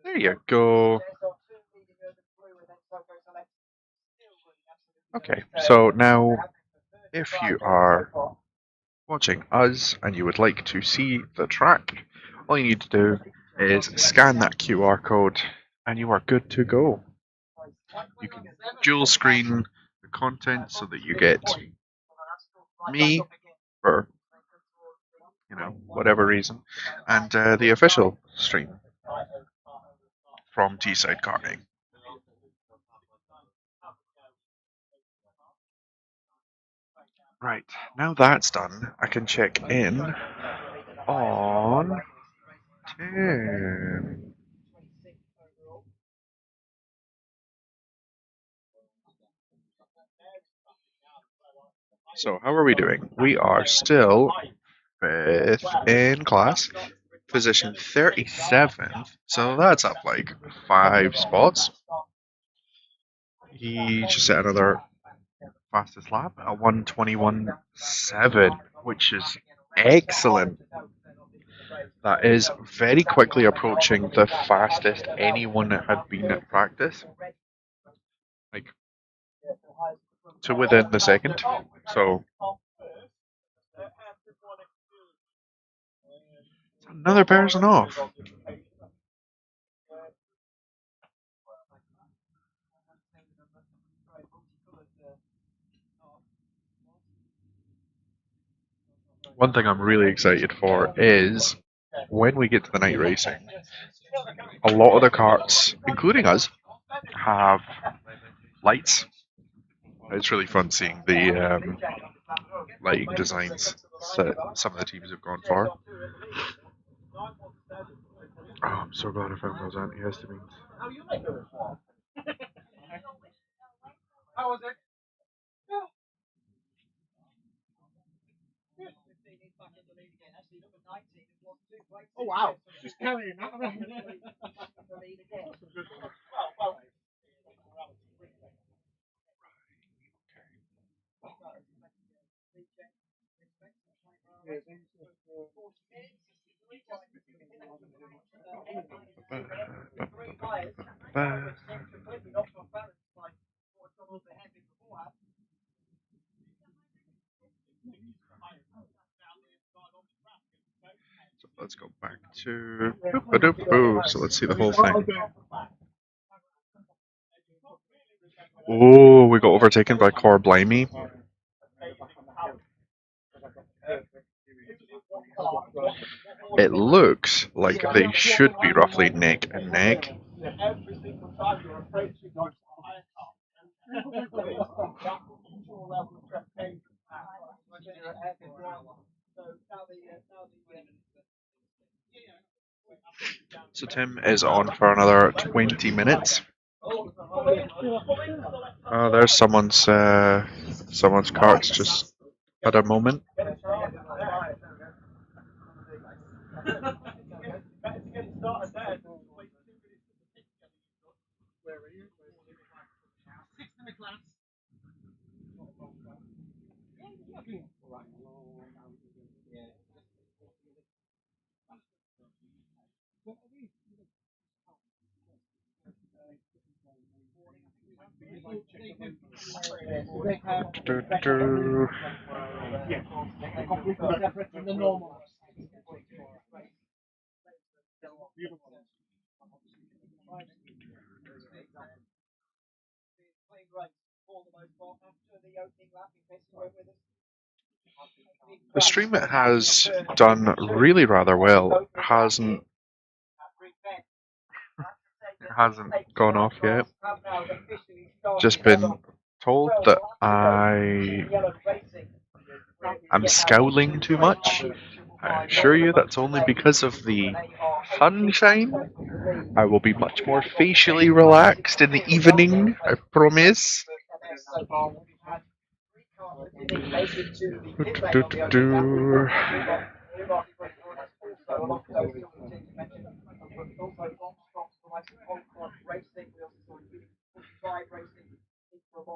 There you go. Okay, so now if you are watching us and you would like to see the track, all you need to do is scan that QR code and you are good to go. You can dual screen the content so that you get me for whatever reason and the official stream from Teeside Karting. Right, now that's done, I can check in on Tim. So, how are we doing? We are still fifth in class, position 37th. So that's up like 5 spots. He just set another fastest lap at 1:21.7, which is excellent. That is very quickly approaching the fastest anyone had been at practice, like to within the second. So another person off. One thing I'm really excited for is when we get to the night racing, a lot of the carts, including us, have lights. It's really fun seeing the lighting designs that some of the teams have gone for. Oh, I'm so glad I found those antihistamines. Oh wow. Just carrying that. So let's go back to. Boop-a-doop-boo. So let's see the whole thing. Oh, we got overtaken by Core Blimey. It looks like they should be roughly neck and neck. So Tim is on for another 20 minutes. Oh, there's someone's cart's just had a moment. The stream has done really rather well. Hasn't gone off yet. Just been told that I'm scowling too much. I assure you that's only because of the sunshine. I will be much more facially relaxed in the evening, I promise. Do-do-do-do.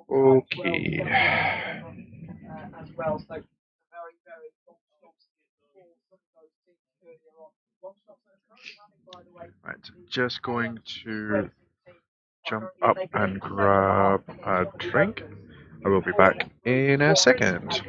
Okay. Right, just going to jump up and grab a drink. I will be back in a second.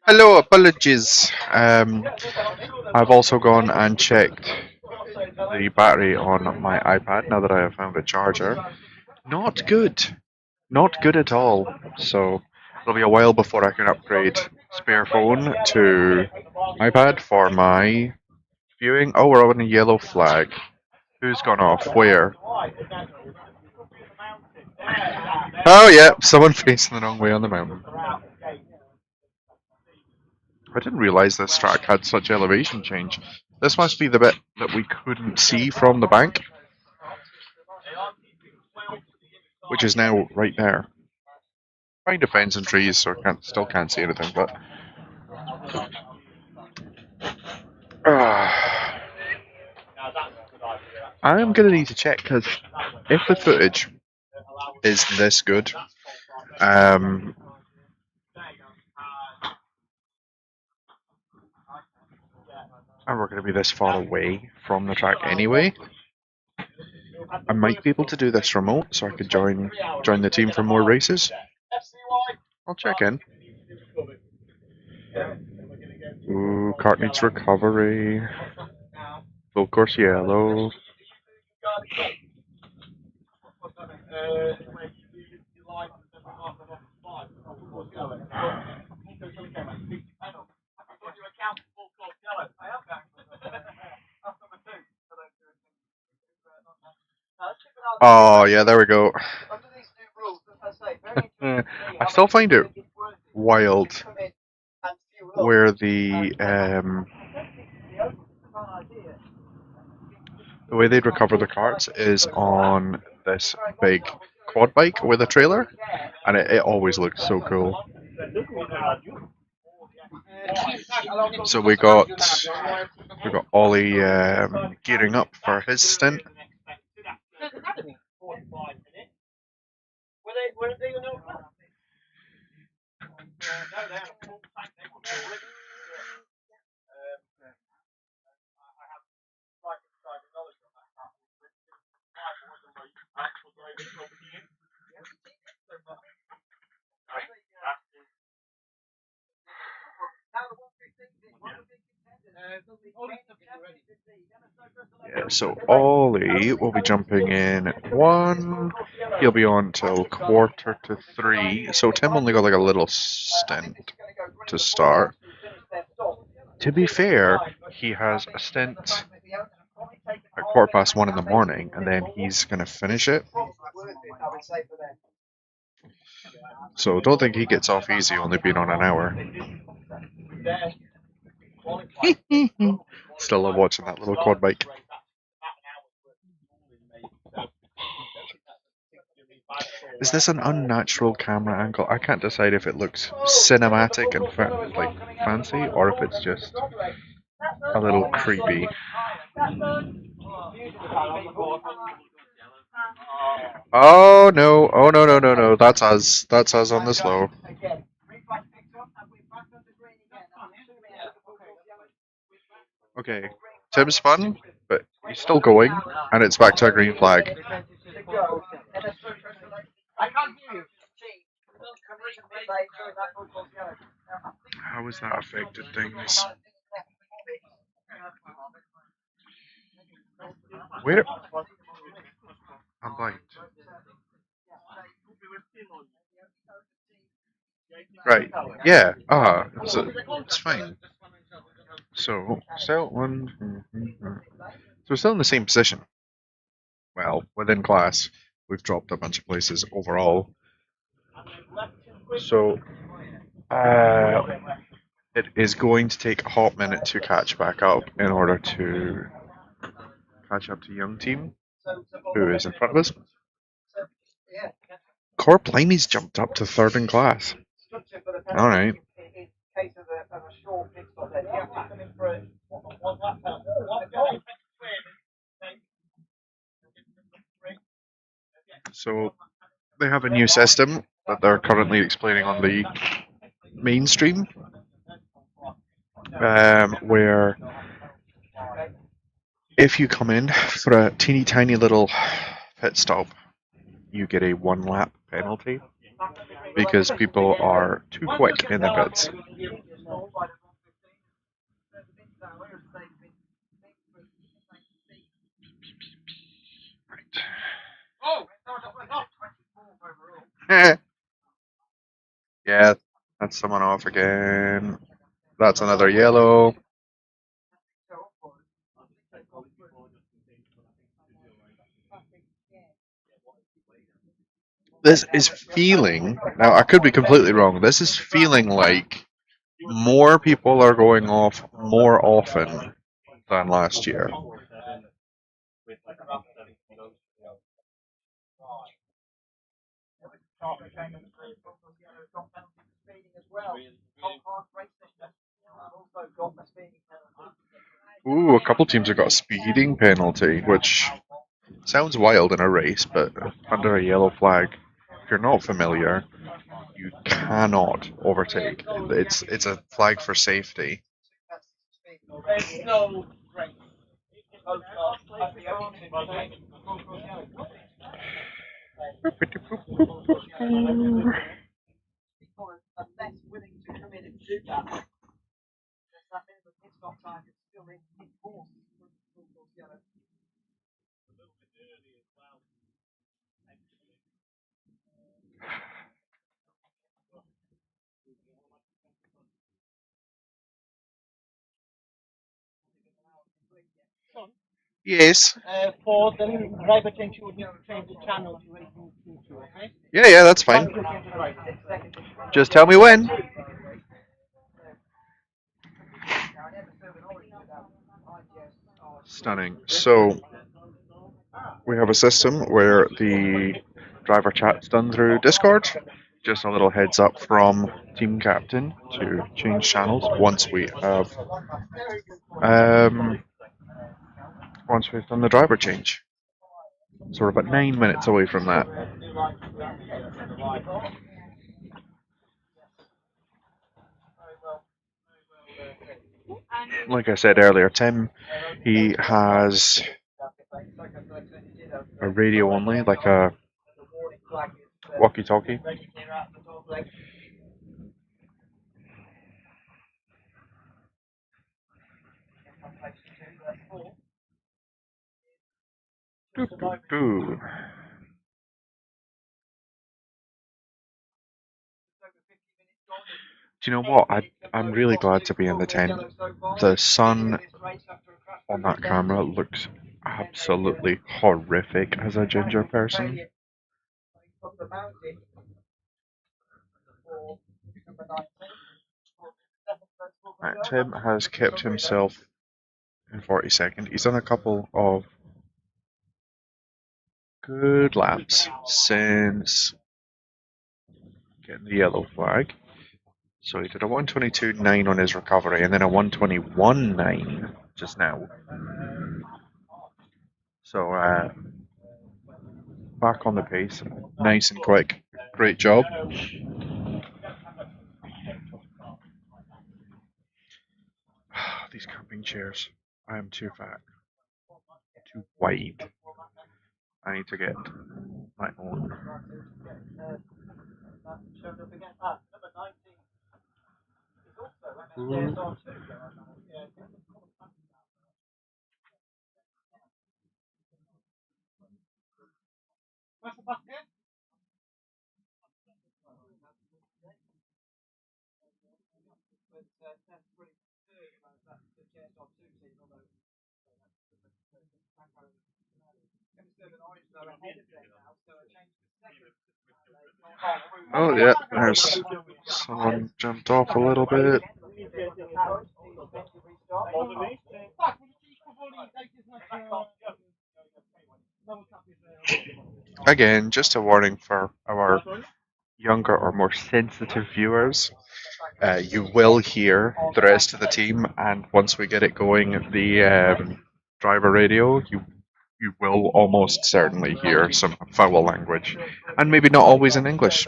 Hello, apologies. I've also gone and checked the battery on my iPad now that I have found a charger. Not good. Not good at all. So it'll be a while before I can upgrade spare phone to iPad for my viewing. Oh, we're on a yellow flag. Who's gone off? Where? Oh, yeah, someone facing the wrong way on the mountain. I didn't realize this track had such elevation change. This must be the bit that we couldn't see from the bank, which is now right there. Behind a fence and trees, so I still can't see anything, but. I'm gonna need to check because if the footage is this good, um, and we're gonna be this far away from the track anyway, I might be able to do this remote, so I could join the team for more races. I'll check in. Ooh, cart needs recovery. Full course yellow. Oh yeah, there we go. I still find it wild where the way they'd recover the carts is on this big quad bike with a trailer, and it always looked so cool. So we got Ollie gearing up for his stint. Yeah, so Ollie will be jumping in at 1. He'll be on till 2:45. So Tim only got like a little stint to start. To be fair, he has a stint at 1:15 in the morning, and then he's gonna finish it. So don't think he gets off easy, only being on an hour. Still love watching that little quad bike. Is this an unnatural camera angle? I can't decide if it looks cinematic and fancy, or if it's just a little creepy. Oh no! Oh no! No! No! No! That's us. That's us on the slow. Okay, Tim's fun, but he's still going, and it's back to a green flag. How has that affected things? Where? I'm blind. Right. Yeah. So it's fine. So still one. So we're still in the same position. Well, within class, we've dropped a bunch of places overall. So it is going to take a hot minute to catch back up in order to catch up to Young Team, who is in front of us. Core Blimey's jumped up to third in class. Alright. So they have a new system that they're currently explaining on the mainstream, where if you come in for a teeny tiny little pit stop, you get a 1 lap penalty. because people are too quick in the pits. Right. Yeah, that's someone off again. That's another yellow. This is feeling, now I could be completely wrong, this is feeling like more people are going off more often than last year. Ooh, a couple teams have got a speeding penalty, which sounds wild in a race, but under a yellow flag, if you're not familiar, you cannot overtake. It's a flag for safety. Yes. For the driver change, you would need to change the channel to 18.2, okay? Yeah, that's fine. Thank you. Just tell me when. Stunning. So we have a system where the driver chat's done through Discord. Just a little heads up from team captain to change channels um, once we've done the driver change. So we're about 9 minutes away from that. Like I said earlier, Tim, he has a radio only, like a walkie-talkie. Doo, doo, doo. Do you know what? I'm really glad to be in the tent. The sun on that camera looks absolutely horrific as a ginger person. Right, Tim has kept himself in 42nd. He's done a couple of good laps since getting the yellow flag. So he did a 122.9 on his recovery and then a 121.9 just now. So back on the pace, nice and quick. Great job. These camping chairs. I am too fat, too wide. I need to get my own. Ooh. Oh yeah, there's someone jumped off a little bit. Again, just a warning for our younger or more sensitive viewers. You will hear the rest of the team, and once we get it going, the driver radio, you will almost certainly hear some foul language, and maybe not always in English.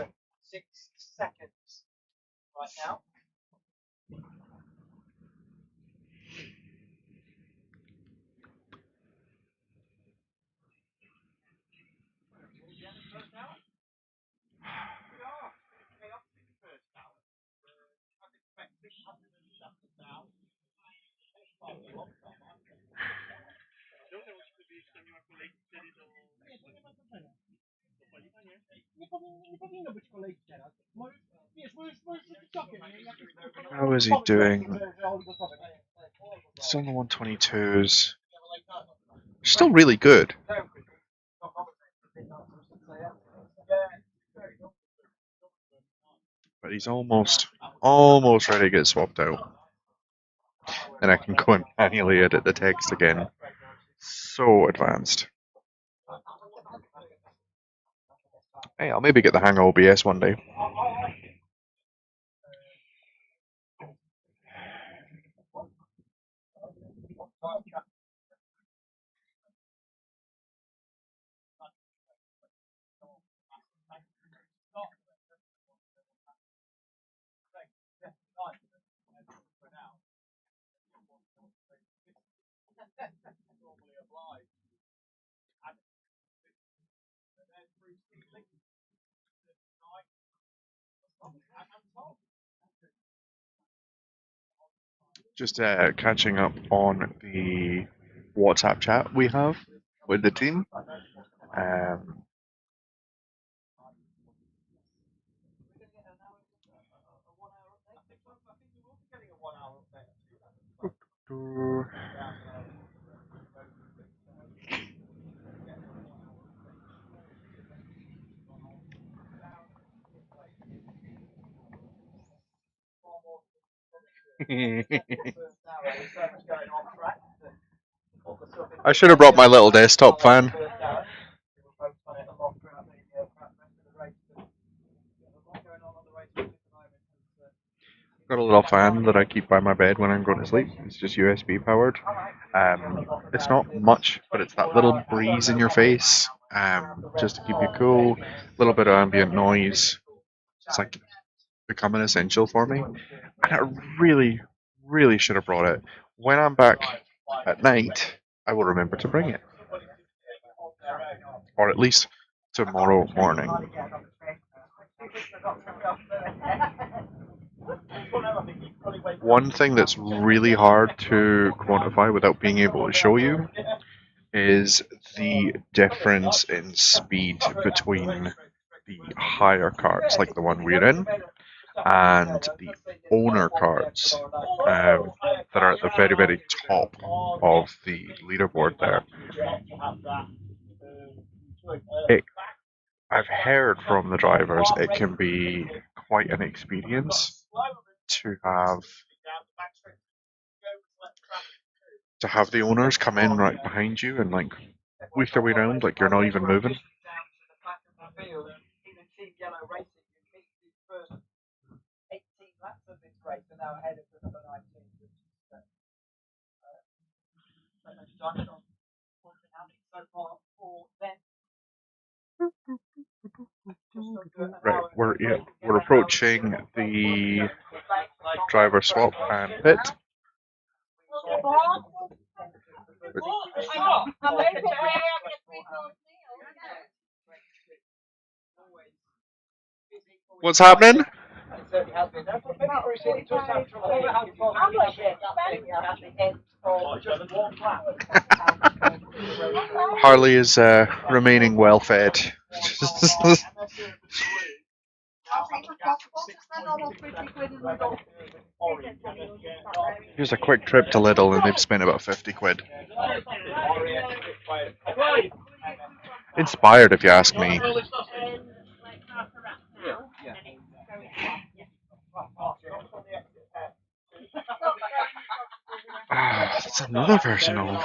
Nie powinno być kolejki teraz. Wiesz, możesz rzucić okiem, nie? Jakieś How is he doing? Still in the 122s. Still really good. But he's almost ready to get swapped out. And I can go and manually edit the text again. So advanced. Hey, I'll maybe get the hang of OBS one day. Just catching up on the WhatsApp chat we have with the team. Um, I should have brought my little desktop fan. Got a little fan that I keep by my bed when I'm going to sleep. It's just USB powered. It's not much, but it's that little breeze in your face, just to keep you cool. A little bit of ambient noise. It's like becoming essential for me. And I really, really should have brought it. When I'm back at night, I will remember to bring it. Or at least tomorrow morning. One thing that's really hard to quantify without being able to show you is the difference in speed between the higher carts, like the one we're in, and the owner carts that are at the very, very top of the leaderboard there. It, I've heard from the drivers it can be quite an experience to have the owners come in right behind you and like whip their way around like you're not even moving. Right, we're approaching the driver swap and pit. What's happening? Harley is remaining well fed. Here's a quick trip to Lidl and they've spent about 50 quid. Inspired, if you ask me. Ah, that's another version of.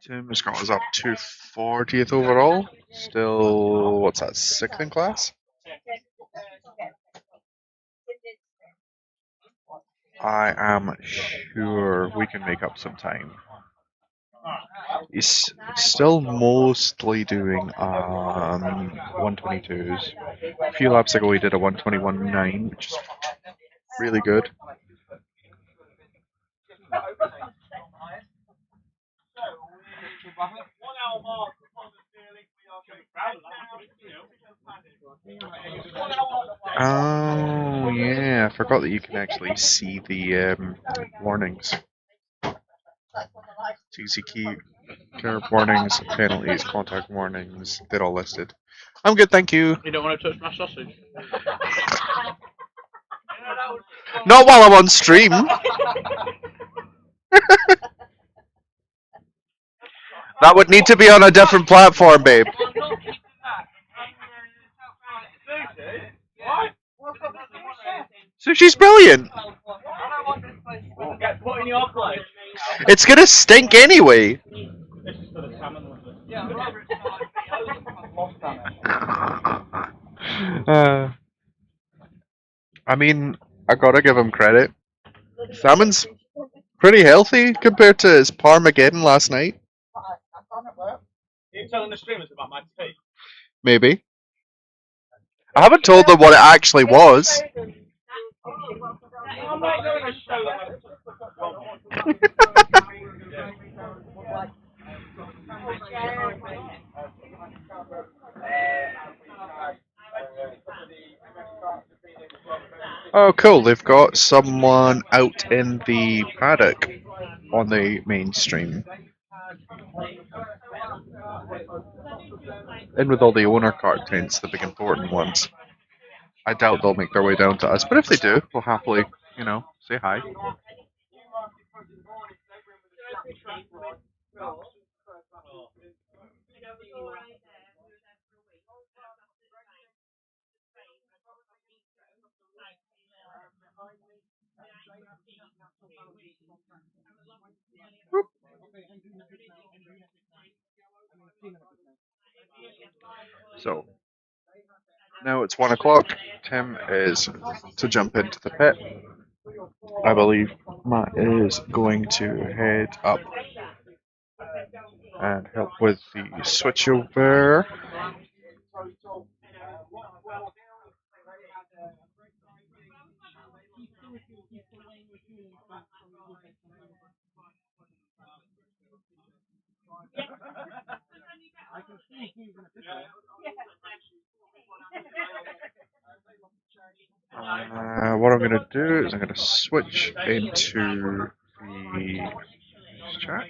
Tim has got us up to 40th overall. Still, what's that, 6th in class? I am sure we can make up some time. He's still mostly doing 122s. A few laps ago he did a 121.9, which is really good. Oh yeah, I forgot that you can actually see the warnings. It's easy key, curb warnings, penalties, contact warnings. They're all listed. I'm good, thank you. You don't want to touch my sausage? Not while I'm on stream. That would need to be on a different platform, babe. Sushi's brilliant. It's gonna stink anyway. Uh, I mean, I gotta give him credit. Salmon's pretty healthy compared to his Parmageddon last night. You telling the streamers about my tea? Maybe. I haven't told them what it actually was. I'm not going to show them. Oh, cool. They've got someone out in the paddock on the main stream. In with all the owner cart tents, the big important ones. I doubt they'll make their way down to us, but if they do, we'll happily, say hi. So, now it's 1 o'clock. Tim is to jump into the pit. I believe Matt is going to head up and help with the switchover. What I'm going to do is I'm going to switch into the chat.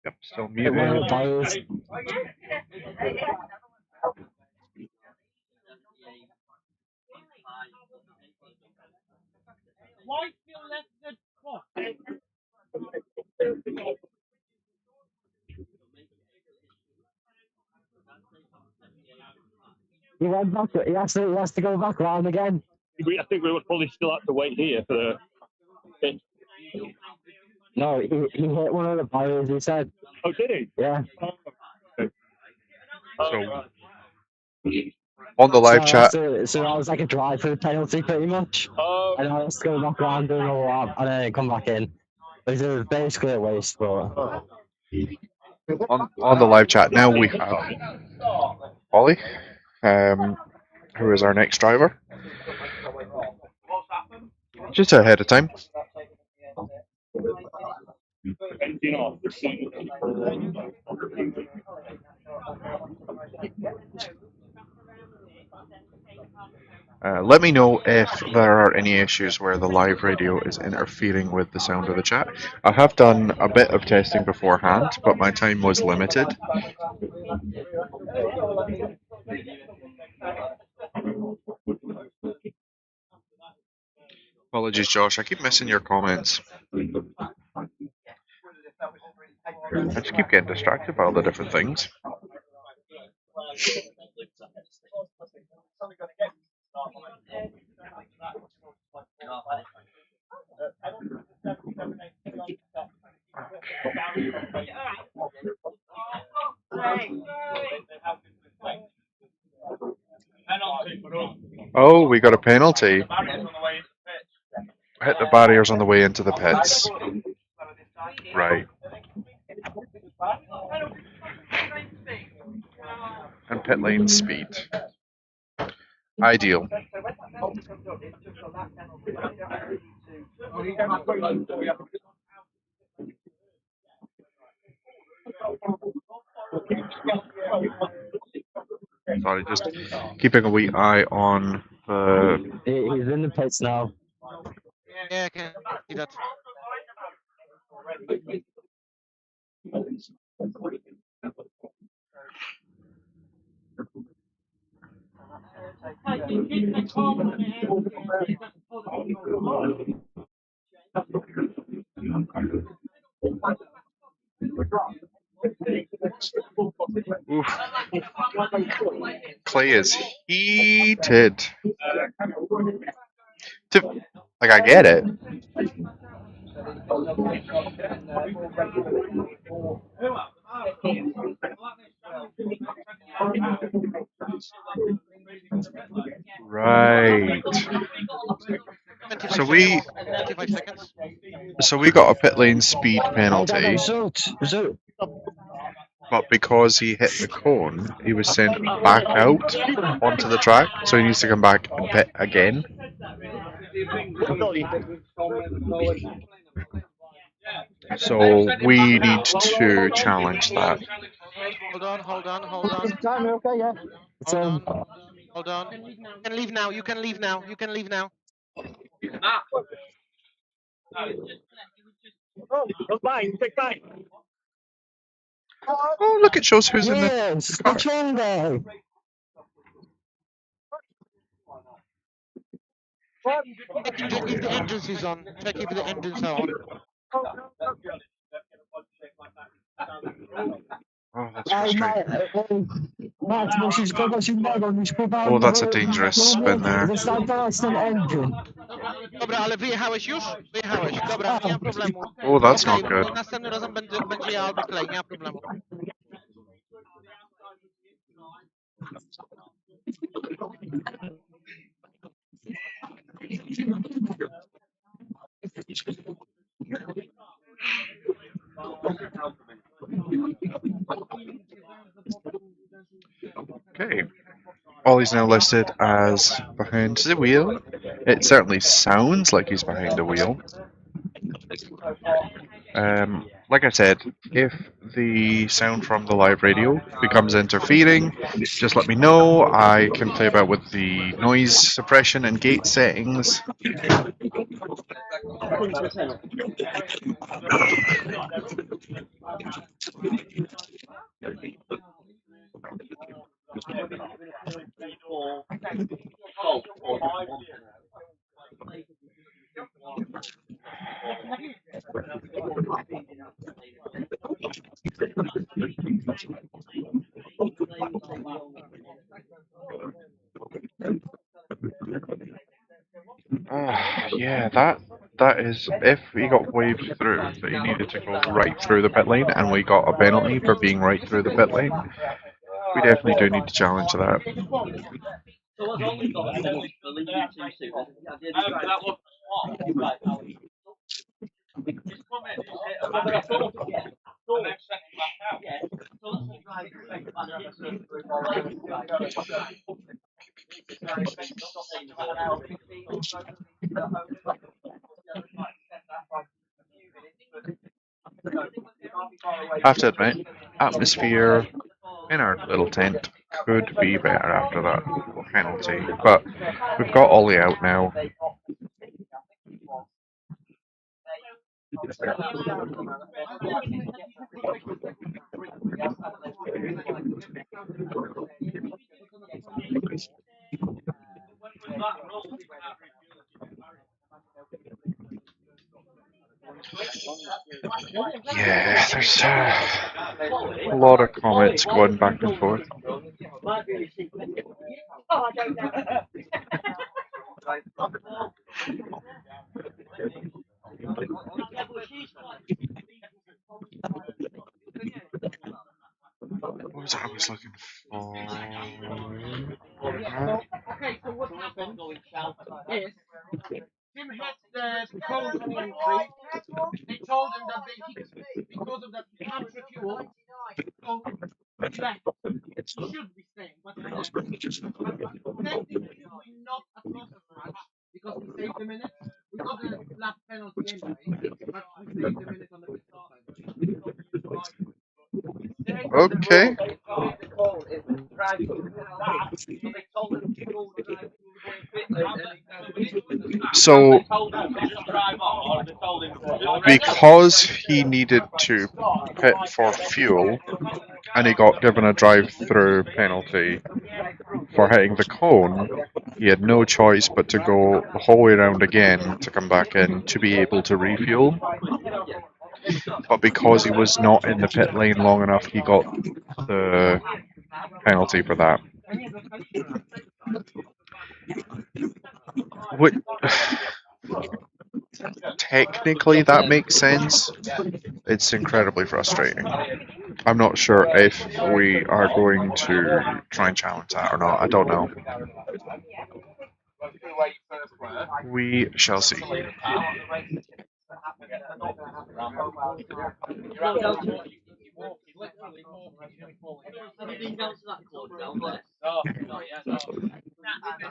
Yep, still muted. Why still left the what? He went back. He has to go back round again. I think we would probably still have to wait here for the pitch. No, he hit one of the barriers. He said. Oh, did he? Yeah. So, on the live chat. So that was like a drive-through penalty, pretty much. And I was to go back around doing all that, and then come back in. It was basically a waste, but. On the live chat now we have Ollie, who is our next driver. Just ahead of time. Let me know if there are any issues where the live radio is interfering with the sound of the chat. I have done a bit of testing beforehand, but my time was limited. Apologies, Josh. I keep missing your comments. I just keep getting distracted by all the different things. Oh, we got a penalty. Hit the barriers on the way into the pits. Right. and pit lane speed. Ideal. Sorry, just keeping a wee eye on the. He's in the pits now. Yeah, I can see that. Oof. Clay is heated. Like, I get it. Right. 25 So seconds. 25 seconds. we got a pit lane speed Hey, Dad, penalty, result. but because he hit the cone, he was sent back out onto the track, so he needs to come back and pit again. So we need to challenge that. Hold on, hold on, hold on, Time, okay, yeah. hold on, hold on. You can leave now. You can leave now. You can leave now. Oh, look, it shows who's in the Yes, car. what's wrong there? Check if the engines is on. Check if the engines are on. Oh, that's Hey, frustrating. Max, musíš Oh, that's a dangerous spin there. wystartowałeś ten engine. Dobra, ale wyjechałeś już? Wyjechałeś. Dobra, nie ma problemu. Oh, that's Okej, not good. następnym razem będzie ja albo Klej, nie ma problemu. Okay. Ollie's now listed as behind the wheel. It certainly sounds like he's behind the wheel. Like I said, if the sound from the live radio becomes interfering, just let me know. I can play about with the noise suppression and gate settings. Yeah, that is if he got waved through that he needed to go right through the pit lane and we got a penalty for being right through the pit lane. We definitely do need to challenge that. I have to admit, atmosphere in our little tent could be better after that penalty, but we've got Ollie out now. Yeah, there's a lot of comments going back and forth. What was it I was looking for? Okay, so what happened is Tim hit the cone on the entry. They told him that they, because of that, he can't refuel. So left. He should be staying, but technically not across as much because we saved a minute. We got a lap penalty anyway, but we saved a minute on the pit stop time. Okay. The call is driving through the back, so they told him to go drive through the pit lane and he turned into the So they told him to just drive on, or they told him to because he needed to pit for fuel and he got given a drive-through penalty for hitting the cone, he had no choice but to go the whole way around again to come back in to be able to refuel. But because he was not in the pit lane long enough, he got the penalty for that. What? Technically, that makes sense. It's incredibly frustrating. I'm not sure if we are going to try and challenge that or not. I don't know. We shall see. I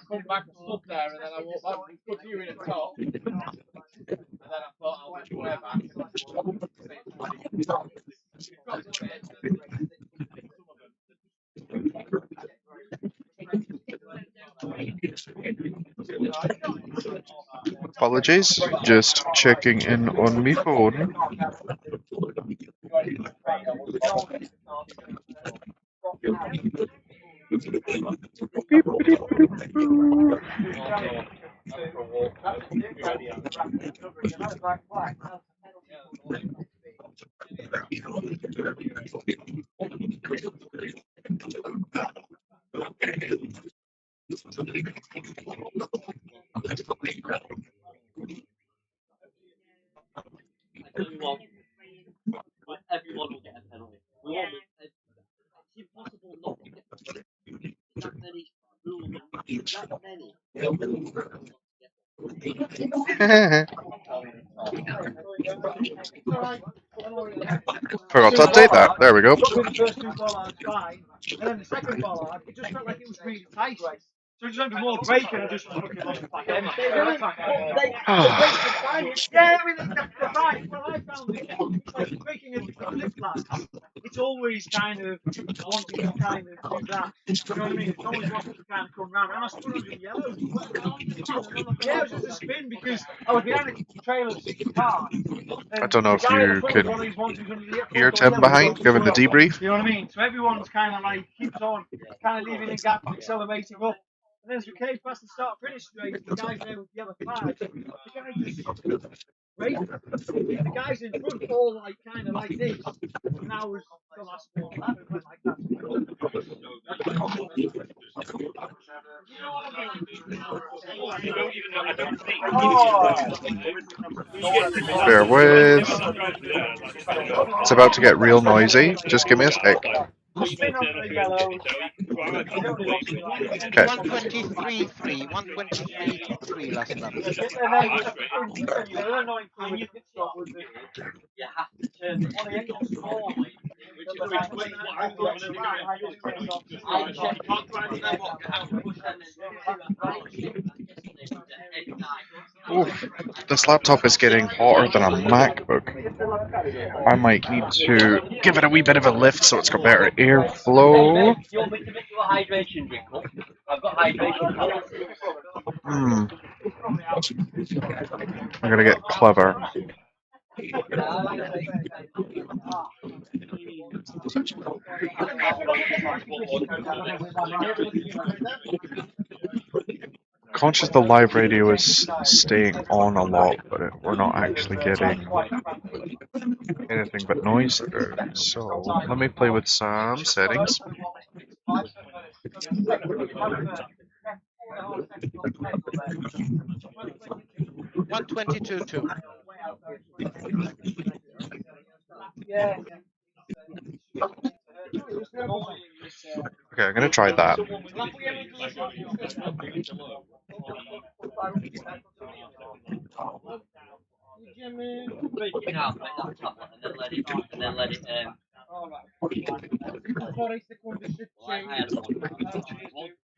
come back and stood there, and then I walked back. It's good you in the top, and then I thought I'll make my way back. Apologies, just checking in on my phone. Everyone will get a penalty. We want it's impossible not to get that many rules and that many. Forgot to update that. There we go. Probably the first two bollards fine, and then the second bollard, it just felt like it was really tight. So it just went more break, and I just fucking lost the back end. They brakes are fine. Yeah, I mean, they're fine. Well, I found it like braking into the flip flaps. It's always kind of wanting to kind of do that. You know what I mean? It's always wanting to kind of come round. And I spun under the yellows. Yeah, it was just a spin because I was behind a trailer of 6 cars. I don't know if you can One hear Tim behind giving the debrief. You know what I mean? So everyone's kind of like keeps on, kind of leaving a gap, accelerating up. And then as we came past the start finish straight, the guys there with the yellow flag, the guy just raced. The guys in front all like kind of like this. And that was the last one. That went like that. Bear with. It's about to get real noisy. Just give me a sec. Spin under the yellow. Okay. 123.3, 123.3 last lap. And then the other annoying thing with pit stop was that You have to turn it. on the extra small, I checked Oof. This laptop is getting hotter than a MacBook. I might need to give it a wee bit of a lift so it's got better airflow. You want me to make you a hydration drink up? I've got hydration tablets. I'm gonna get clever. Conscious the live radio is staying on a lot, but we're not actually getting anything but noise through. So let me play with some settings. 122.2. Okay, I'm gonna try that. Break it out, make that tablet, and then let it Alright. Before it's the condition Well, I had one.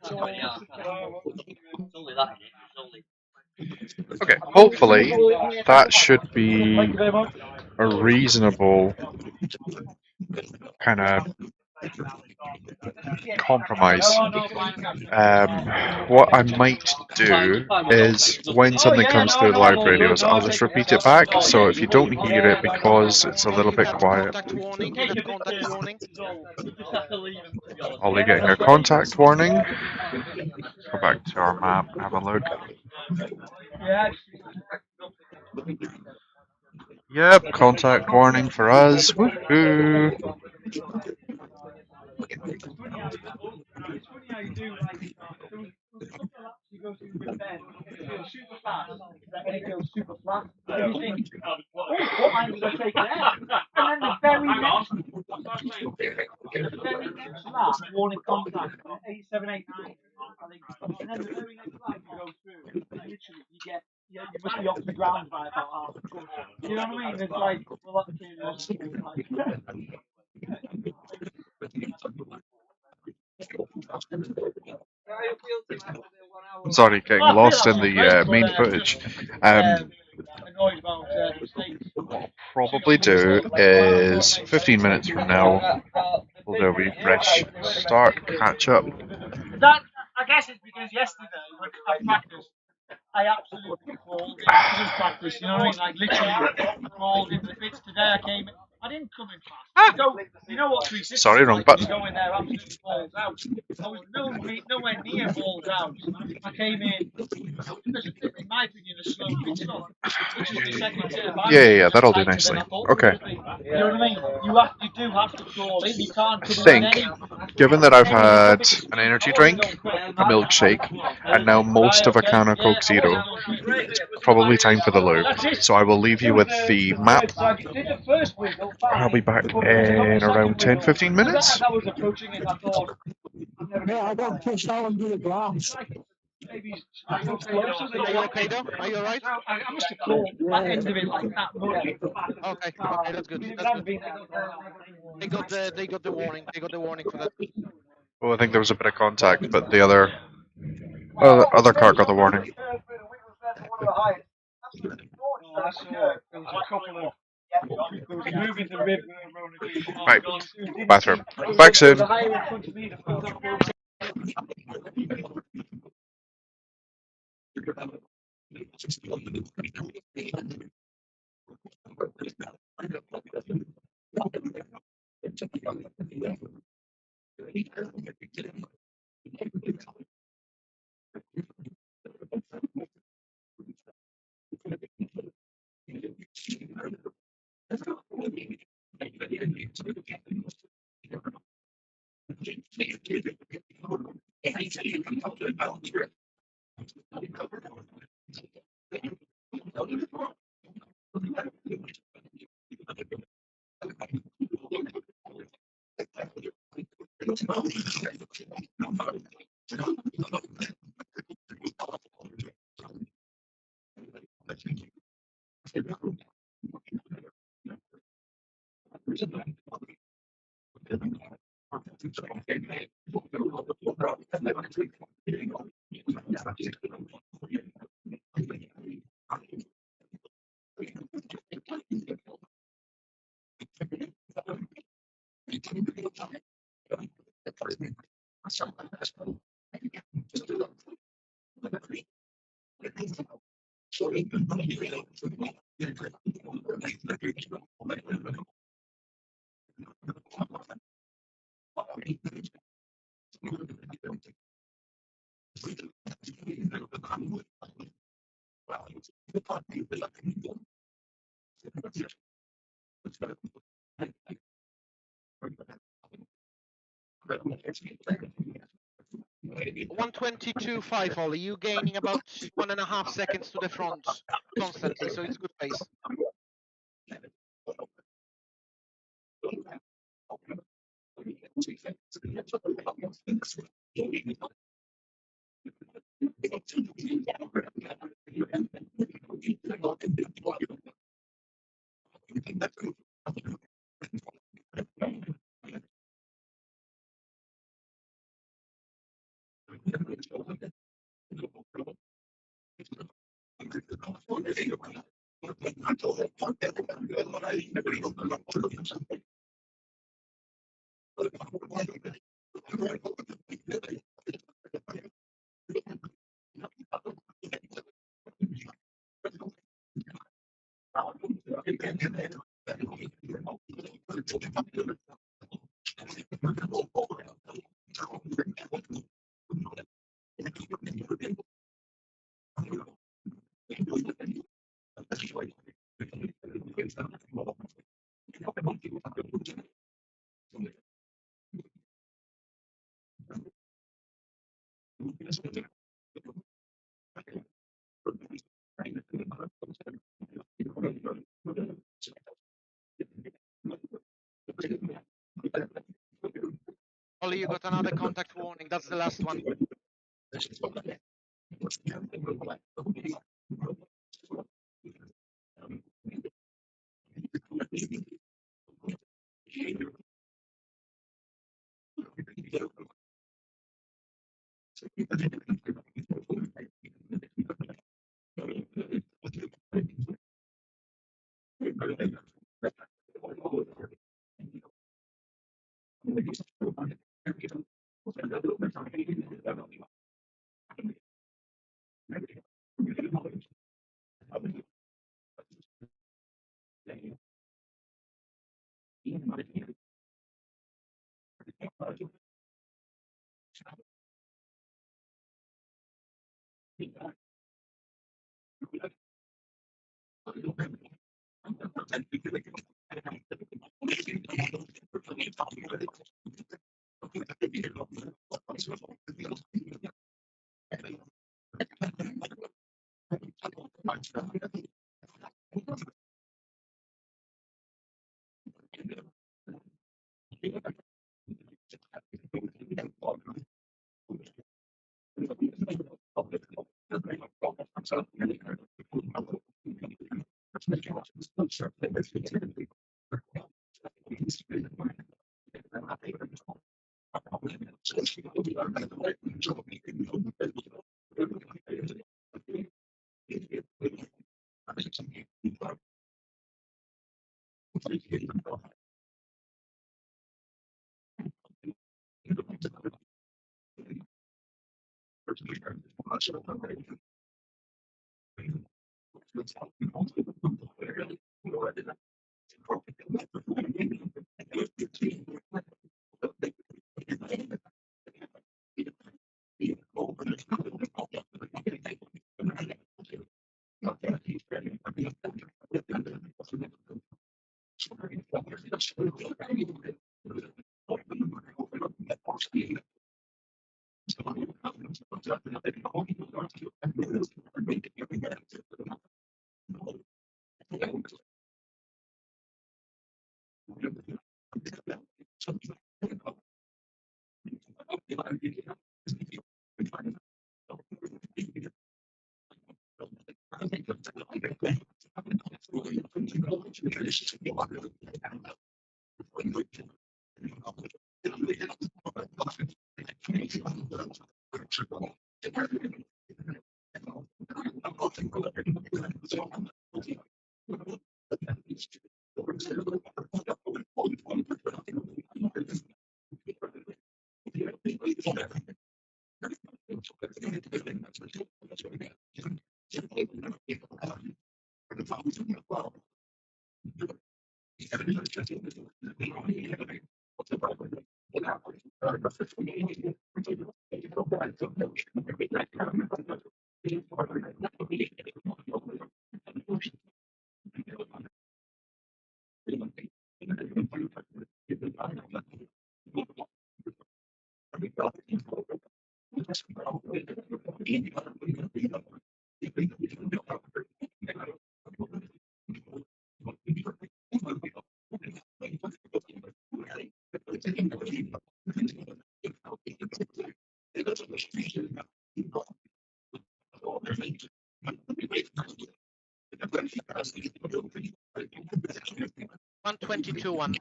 That's what, yeah. It's only that, innit? It's only. Okay, hopefully that should be a reasonable kind of compromise. What I might do is when something comes through the live radios, I'll just repeat it back. So if you don't hear it because it's a If little you bit have quiet, contact warning, you get contact warning. You just have to leave them, to be honest. Ollie getting a contact warning. Go back to our map, have a look. Yep, contact warning for us. Woohoo! It's funny how you do, like, there was a couple of laps you go through with Ben, and it feels super fast, and it goes super flat, and you think, oh, what line did I take there? And then the very next lap, warning contact, 8789, I think, and then the very next lap you go through, and literally you get, yeah, you must be off the ground by about half a foot. You know what I mean? It's like, well, that clearly wasn't good, like. Sorry, getting lost in the main footage. Annoyed about mistakes. Probably do is 15 minutes from now, we'll do a wee fresh start, catch up. That, I guess it's because yesterday, when I practiced, I absolutely crawled in. This is practice, you know what I mean? Like, literally crawled into the bits. Today I came in, I didn't come in fast. You know what 360 Sorry, wrong like, button. you go in there absolutely balls out. I was nowhere near balls out. I came in, in my opinion, a slow pit stop, which is the second turn. Yeah, that'll do nicely. Okay. You know what I mean? You do have to crawl in. You can't I come in think, any. given that I've had an energy drink, a milkshake, and now most of a can of Coke Zero, probably time for the loo. So I will leave you with the map. I'll be back in around 10-15 minutes. I was approaching it, I thought, I've never Mate, I got pushed out under the glass. maybe Are you okay though? Are you alright? I must have caught that end of it like that much. Okay, that's good. That's good. They got the warning. They got the warning for that. Oh, I think there was a bit of contact, but the other car got the warning. I saw there was a couple of people moving the river around Right, bathroom. Back soon. One 122.5, Ollie. You gaining about 1.5 seconds to the front constantly, so it's good pace. Ollie, you got another contact warning. That's the last one. One 22-1.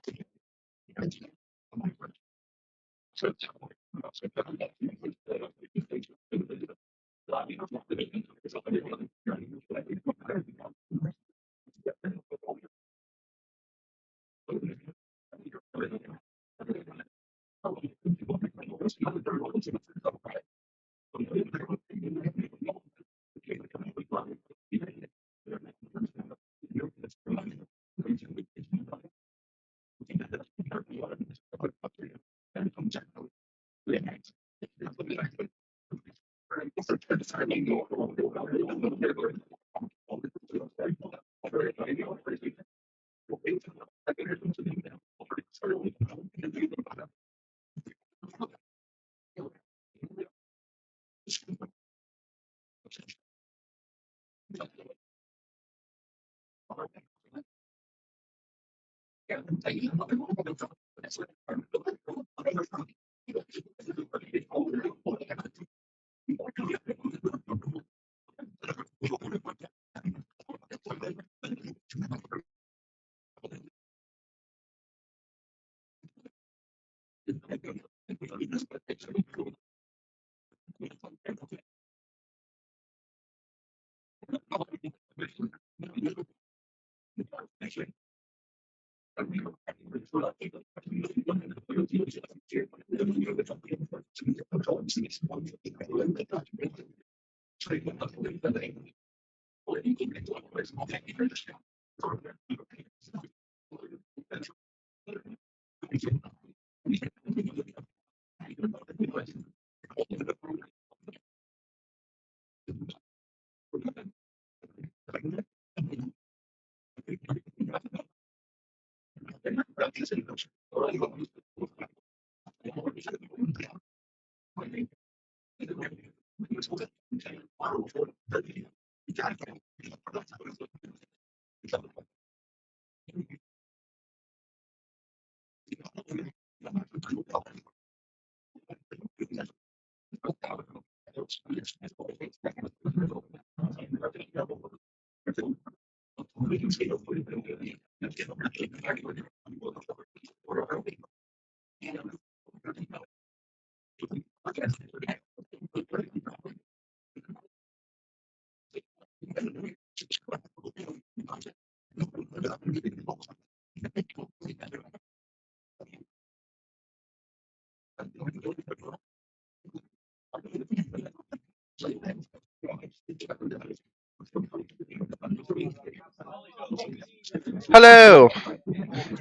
Hello!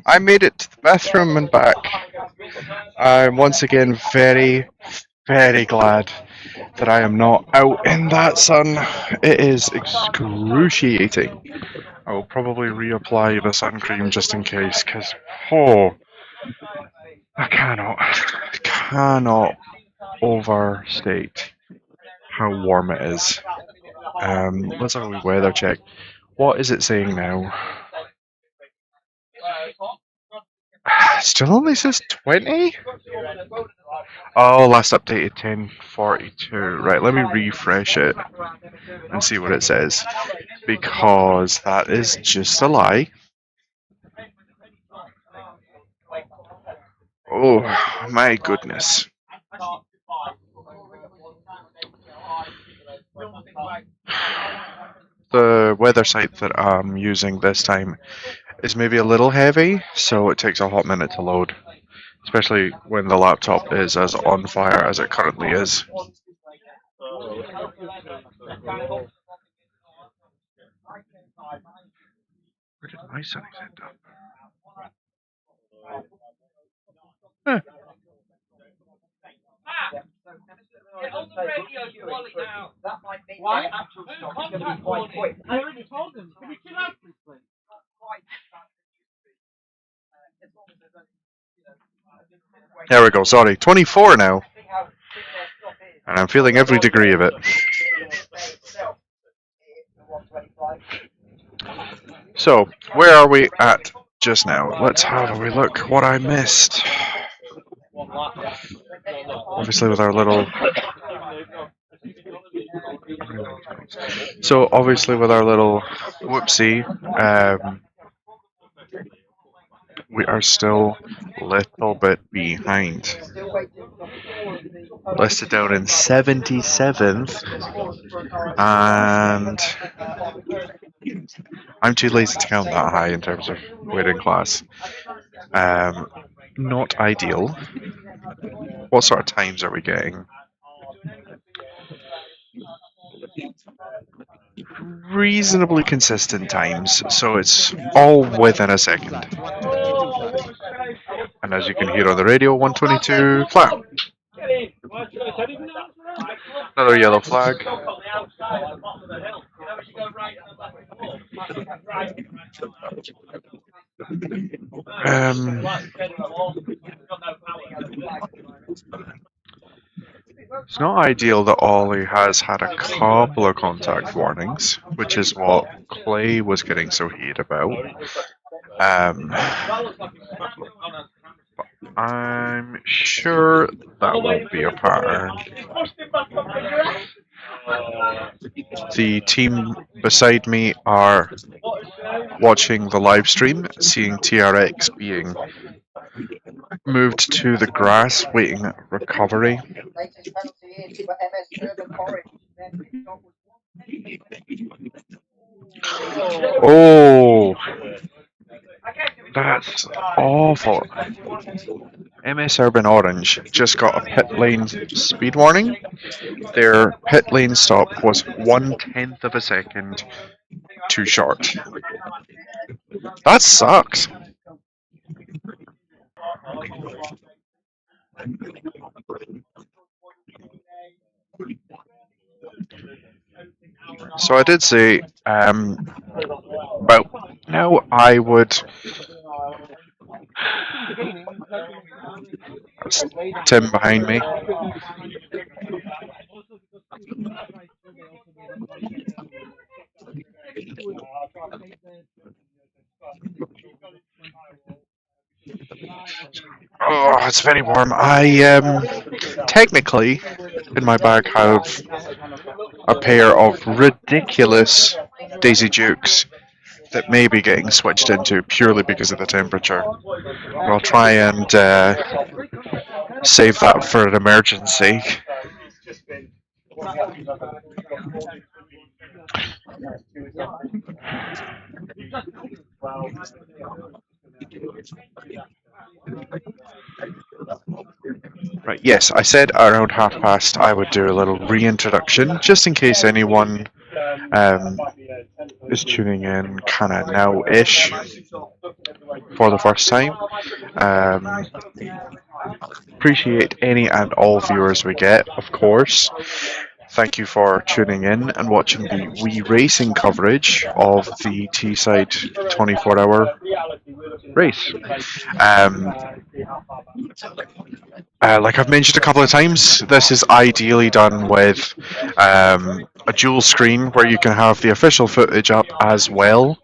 I made it to the bathroom and back. I'm once again very, very glad that I am not out in that sun. It is excruciating. I will probably reapply the sun cream just in case, because, oh, I cannot overstate how warm it is. Let's have a wee weather check. What is it saying now? Still only says 20? Oh, last updated 10:42. Right, let me refresh it and see what it says. Because that is just a lie. Oh, my goodness. The weather site that I'm using this time is maybe a little heavy, so it takes a hot minute to load. Especially when the laptop is as on fire as it currently is. Where did my settings end up? Huh. Why? Contact warning. I already told them. Can you chill out, please? There we go, sorry. 24 now. And I'm feeling every degree of it. So, where are we at just now? Let's have a wee look what I missed. Obviously with our little... So, obviously with our little whoopsie, we are still a little bit behind. Listed down in 77th, and I'm too lazy to count that high in terms of waiting class. Not ideal. What sort of times are we getting? Reasonably consistent times, so it's all within a second. 122.30. And as you can hear on the radio, 122 flat. Another yellow flag. Um, it's not ideal that Ollie has had a couple of contact warnings, which is what Clay was getting so heated about. I'm sure that won't be a pattern. The team beside me are watching the live stream, seeing TRX being moved to the grass, waiting recovery. Oh, that's awful. MS Urban Orange just got a pit lane speed warning. Their pit lane stop was 1/10 of a second too short. That sucks. So I did say, about now I would. That's Tim behind me. Oh, it's very warm. I technically in my bag have a pair of ridiculous Daisy Dukes that may be getting switched into purely because of the temperature. I'll try and save that for an emergency. Right, yes, I said around 1:30 I would do a little reintroduction, just in case anyone is tuning in kind of now-ish for the first time. Appreciate any and all viewers we get, of course. Thank you for tuning in and watching the Wii Racing coverage of the Teeside 24-hour race. Like I've mentioned a couple of times, this is ideally done with a dual screen where you can have the official footage up as well.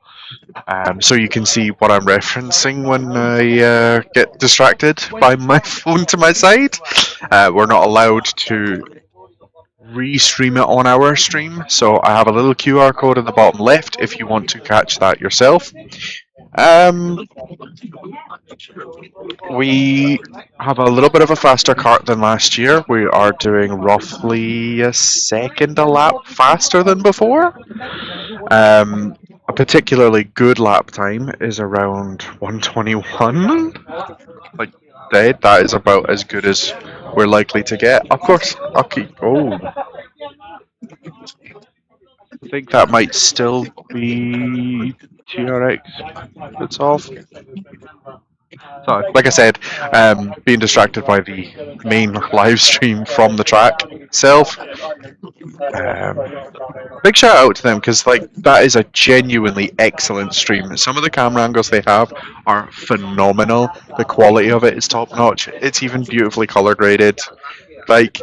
So you can see what I'm referencing when I get distracted by my phone to my side. We're not allowed to restream it on our stream, so I have a little QR code in the bottom left if you want to catch that yourself. We have a little bit of a faster kart than last year. We are doing roughly a second a lap faster than before. A particularly good lap time is around 121. Like dead, that is about as good as we're likely to get. Of course, I'll keep. Oh, I think that might still be TRX. That's off. So, like I said, being distracted by the main live stream from the track itself. Big shout out to them because like that is a genuinely excellent stream. Some of the camera angles they have are phenomenal. The quality of it is top notch. It's even beautifully color graded. Like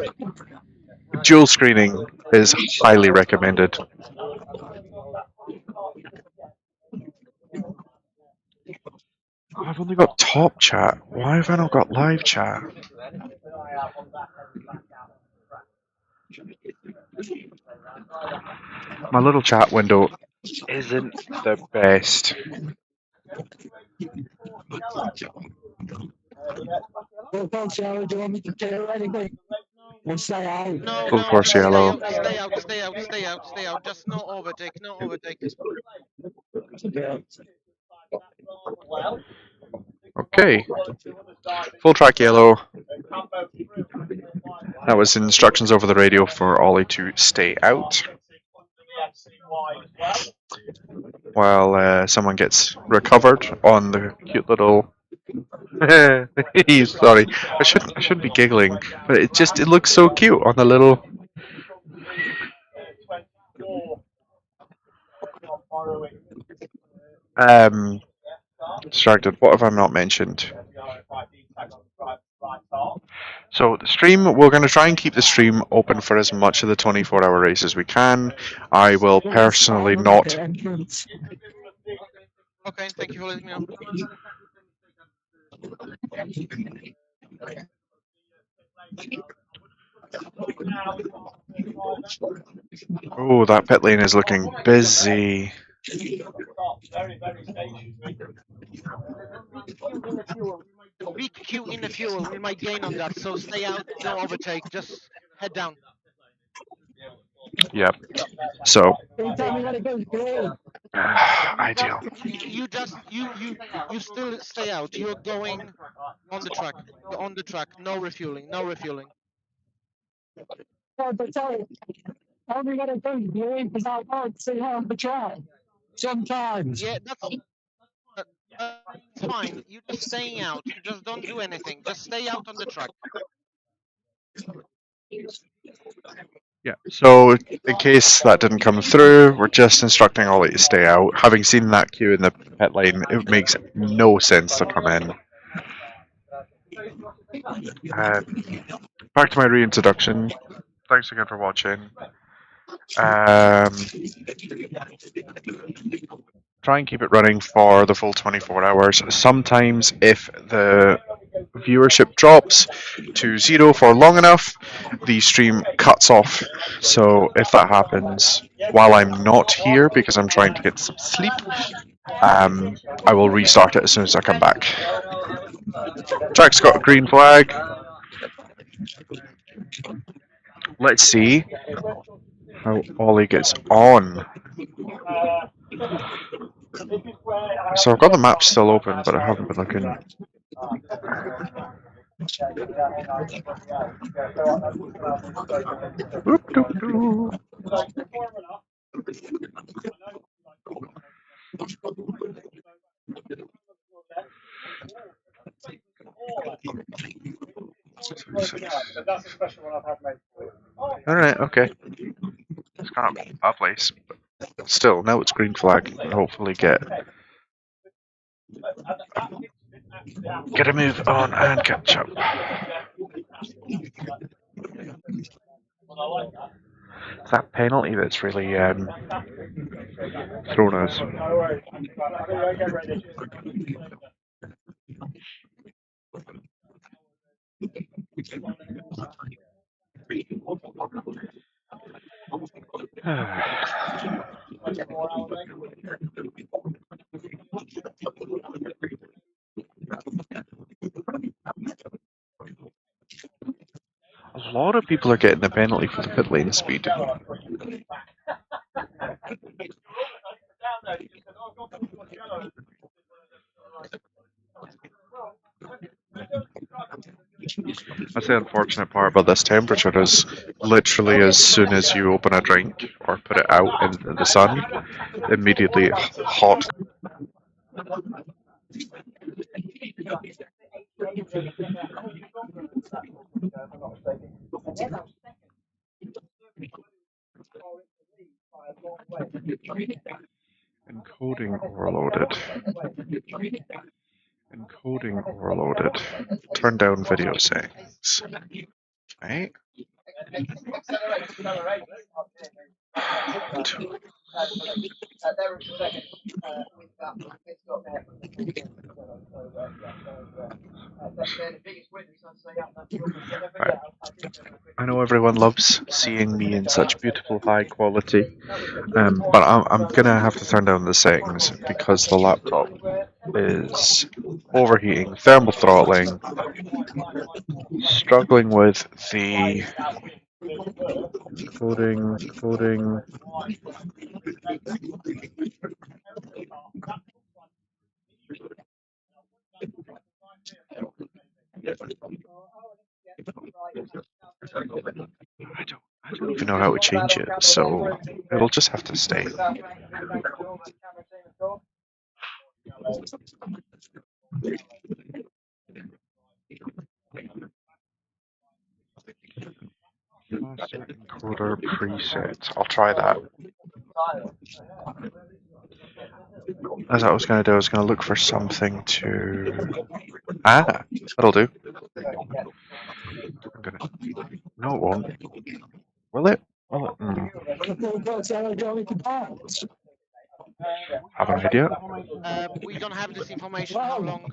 dual screening is highly recommended. I've only got top chat. Why have I not got live chat? My little chat window isn't the best. Well, Poncho, do you want me to do anything? We'll stay out. No, Full no, course just stay yellow. out, stay out, stay out, stay out, stay out. Just no overtake, no overtake. Yeah. Okay. Full track yellow. That was instructions over the radio for Ollie to stay out while someone gets recovered on the cute little. Sorry, I shouldn't be giggling, but it looks so cute on the little. Um, distracted. What have I not mentioned? So the stream, we're going to try and keep the stream open for as much of the 24-hour race as we can. I will personally not. Okay, thank you for letting me know. Oh, that pit lane is looking busy. The big queue in the fuel, we might gain on that, so stay out, no overtake, just head down. Yep. So, Tell me when it goes green. ideal. You still stay out. You're going on the track. You're on the track. No refueling. No refueling. No, but tell me when it goes green because I can't see how to try. Sometimes. Yeah, that's fine. You're just staying out. You just don't do anything. Just stay out on the track. Yeah. So, in case that didn't come through, we're just instructing Ollie to stay out. Having seen that queue in the pit lane, it makes no sense to come in. Uh, back to my reintroduction. Thanks again for watching. Try and keep it running for the full 24 hours. Sometimes, if the viewership drops to 0 for long enough, the stream cuts off. So, if that happens while I'm not here because I'm trying to get some sleep, I will restart it as soon as I come back. Track's got a green flag. Let's see how Ollie gets on. So I've got the map still open, but I haven't been looking. Alright, okay. It's kind of a place. But still, now it's green flag. And hopefully get a move on and catch up. It's that penalty that's really thrown us. A lot of people are getting the penalty for the pit lane speed. That's the unfortunate part about this temperature is literally as soon as you open a drink or put it out in the sun, immediately hot. Encoding overloaded. Encoding overloaded. Turn down video settings. Right? Right. I know everyone loves seeing me in such beautiful high quality, but I'm gonna have to turn down the settings because the laptop is overheating, thermal throttling, struggling with the coding. I don't even know how to change it, so it'll just have to stay. Faster encoder preset. I'll try that. As I was going to do, I was going to look for something to. That'll do. I'm gonna. No, it won't. Will it? Will it? Have an idea? We don't have this information. How long?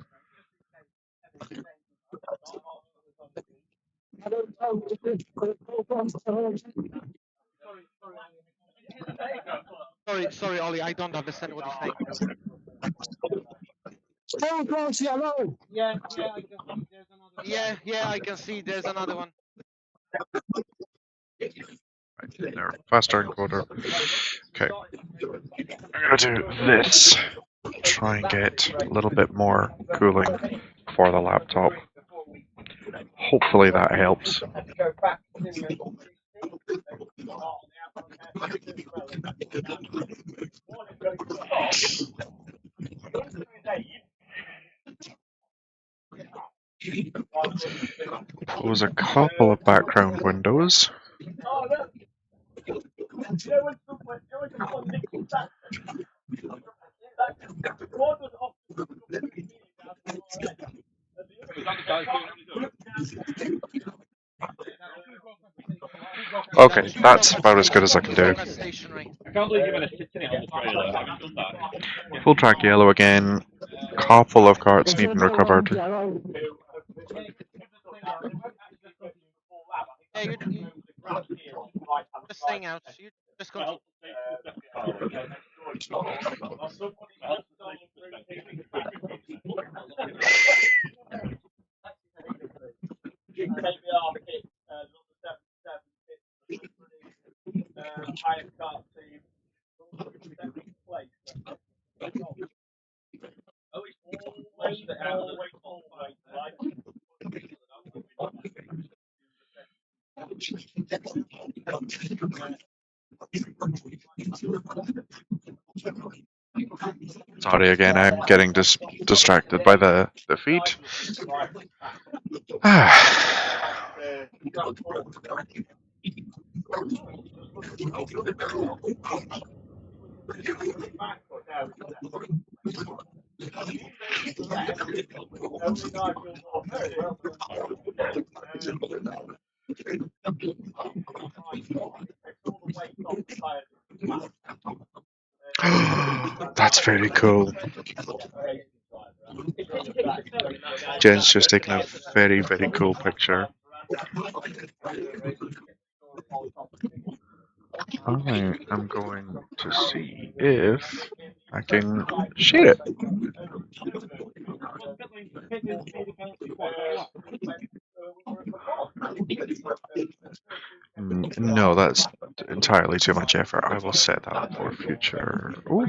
Sorry, Ollie. I don't understand what you're saying. Yeah, I can see there's another one. Right there. Faster encoder. Okay. I'm gonna do this. Try and get a little bit more cooling for the laptop. Hopefully that helps. Close a couple of background windows. Okay, that's about as good as I can do. Stationary. I can't believe you're going to sit in it on the trailer. Have you done that? Full track yellow again. Couple of carts needing recovered. Yeah, you just staying out. You just continue. Sorry again, I'm getting distracted by the feed. That's very cool. Jen's just taking a very, very cool picture. I am going to see if I can share it. No, that's entirely too much effort. I will set that up for future. Ooh.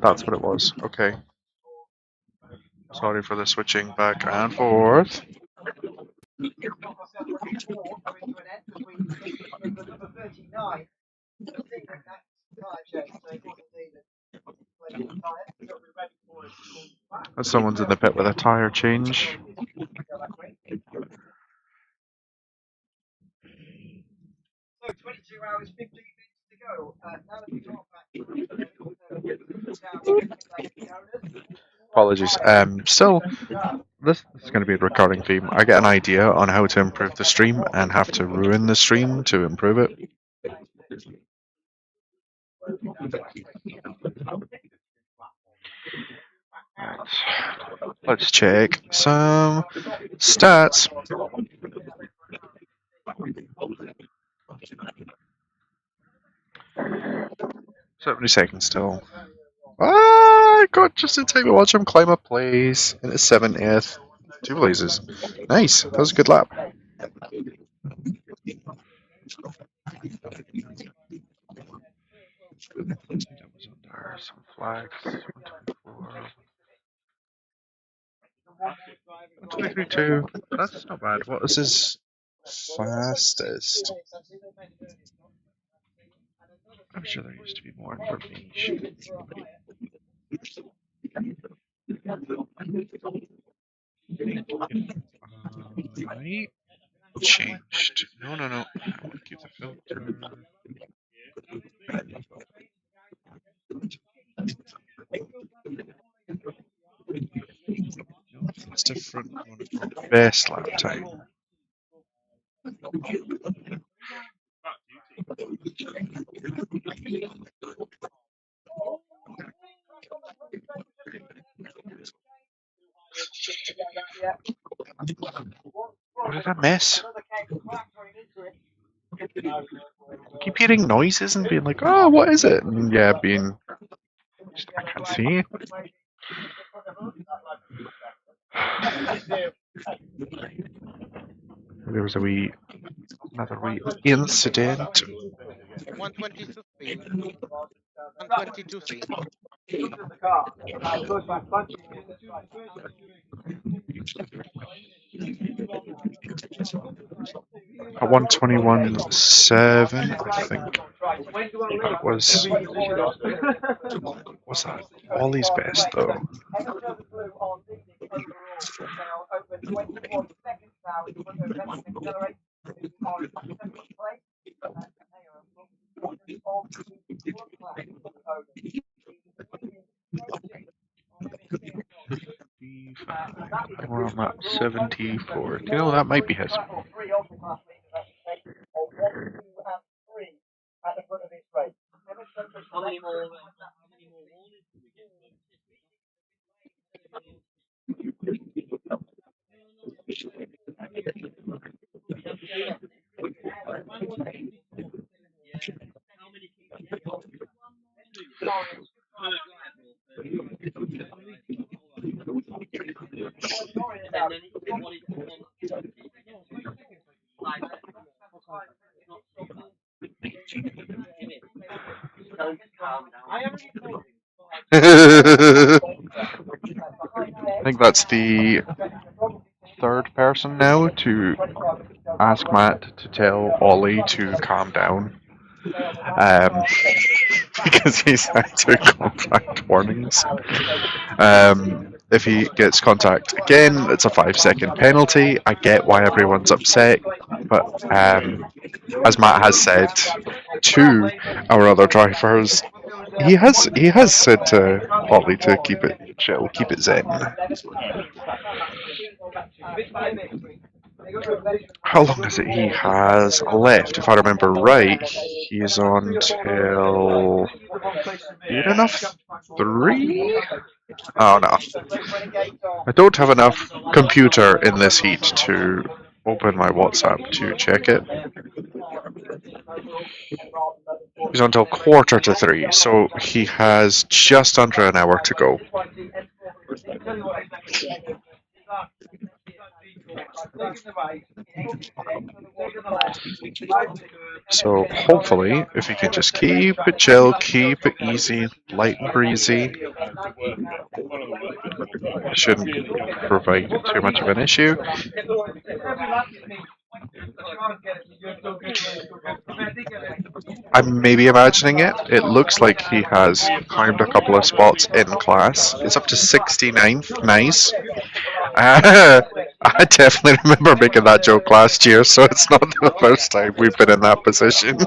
That's what it was. Okay. Sorry for the switching back and forth. Someone's in the pit with a tyre change. So 22 hours, 15 minutes to go. Now that we talk Apologies. Still, this is going to be a recurring theme. I get an idea on how to improve the stream and have to ruin the stream to improve it. Let's check some stats. 70 seconds still. I got just in time to watch him climb a place in his 70th. Two places. Nice. That was a good lap. That was under some flags. 123.2. That's not bad. What was his fastest? I'm sure there used to be more information. Right? Changed. No. I want to keep the filter. No, it's different. Best lap time. What did I miss? Keep hearing noises and being like, oh, what is it? And yeah, being. I can't see. There was another wee incident. 122 speed. 122 speed. A 121.7, I think. That was that Ollie's best though? We're on lap 74. You know, that might be his. How many more warnings do we get? How many and then it's what is the one like not so bad. Tell him to calm down. I think that's the third person now to ask Matt to tell Ollie to calm down. Because he's had two contact warnings. If he gets contact again, it's a 5-second penalty. I get why everyone's upset, but as Matt has said to our other drivers, he has said to Ollie to keep it chill, keep it zen. How long is it he has left? If I remember right, he's on till enough 3. Oh no, I don't have enough computer in this heat to open my WhatsApp to check it. He's until 2:45, so he has just under an hour to go. So hopefully, if he can just keep it chill, keep it easy, light and breezy, it shouldn't provide too much of an issue. I'm maybe imagining it. It looks like he has climbed a couple of spots in class. It's up to 69th. Nice. I definitely remember making that joke last year, so it's not the first time we've been in that position.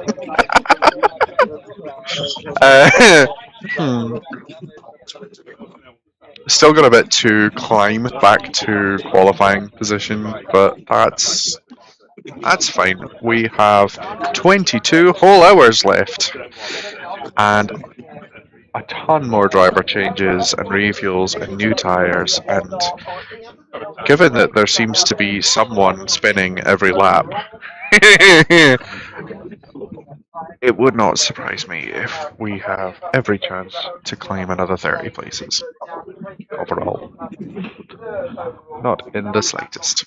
uh, hmm. Still got a bit to climb back to qualifying position, but that's fine. We have 22 whole hours left, and a ton more driver changes and refuels and new tires. And given that there seems to be someone spinning every lap, it would not surprise me if we have every chance to climb another 30 places overall. Not in the slightest.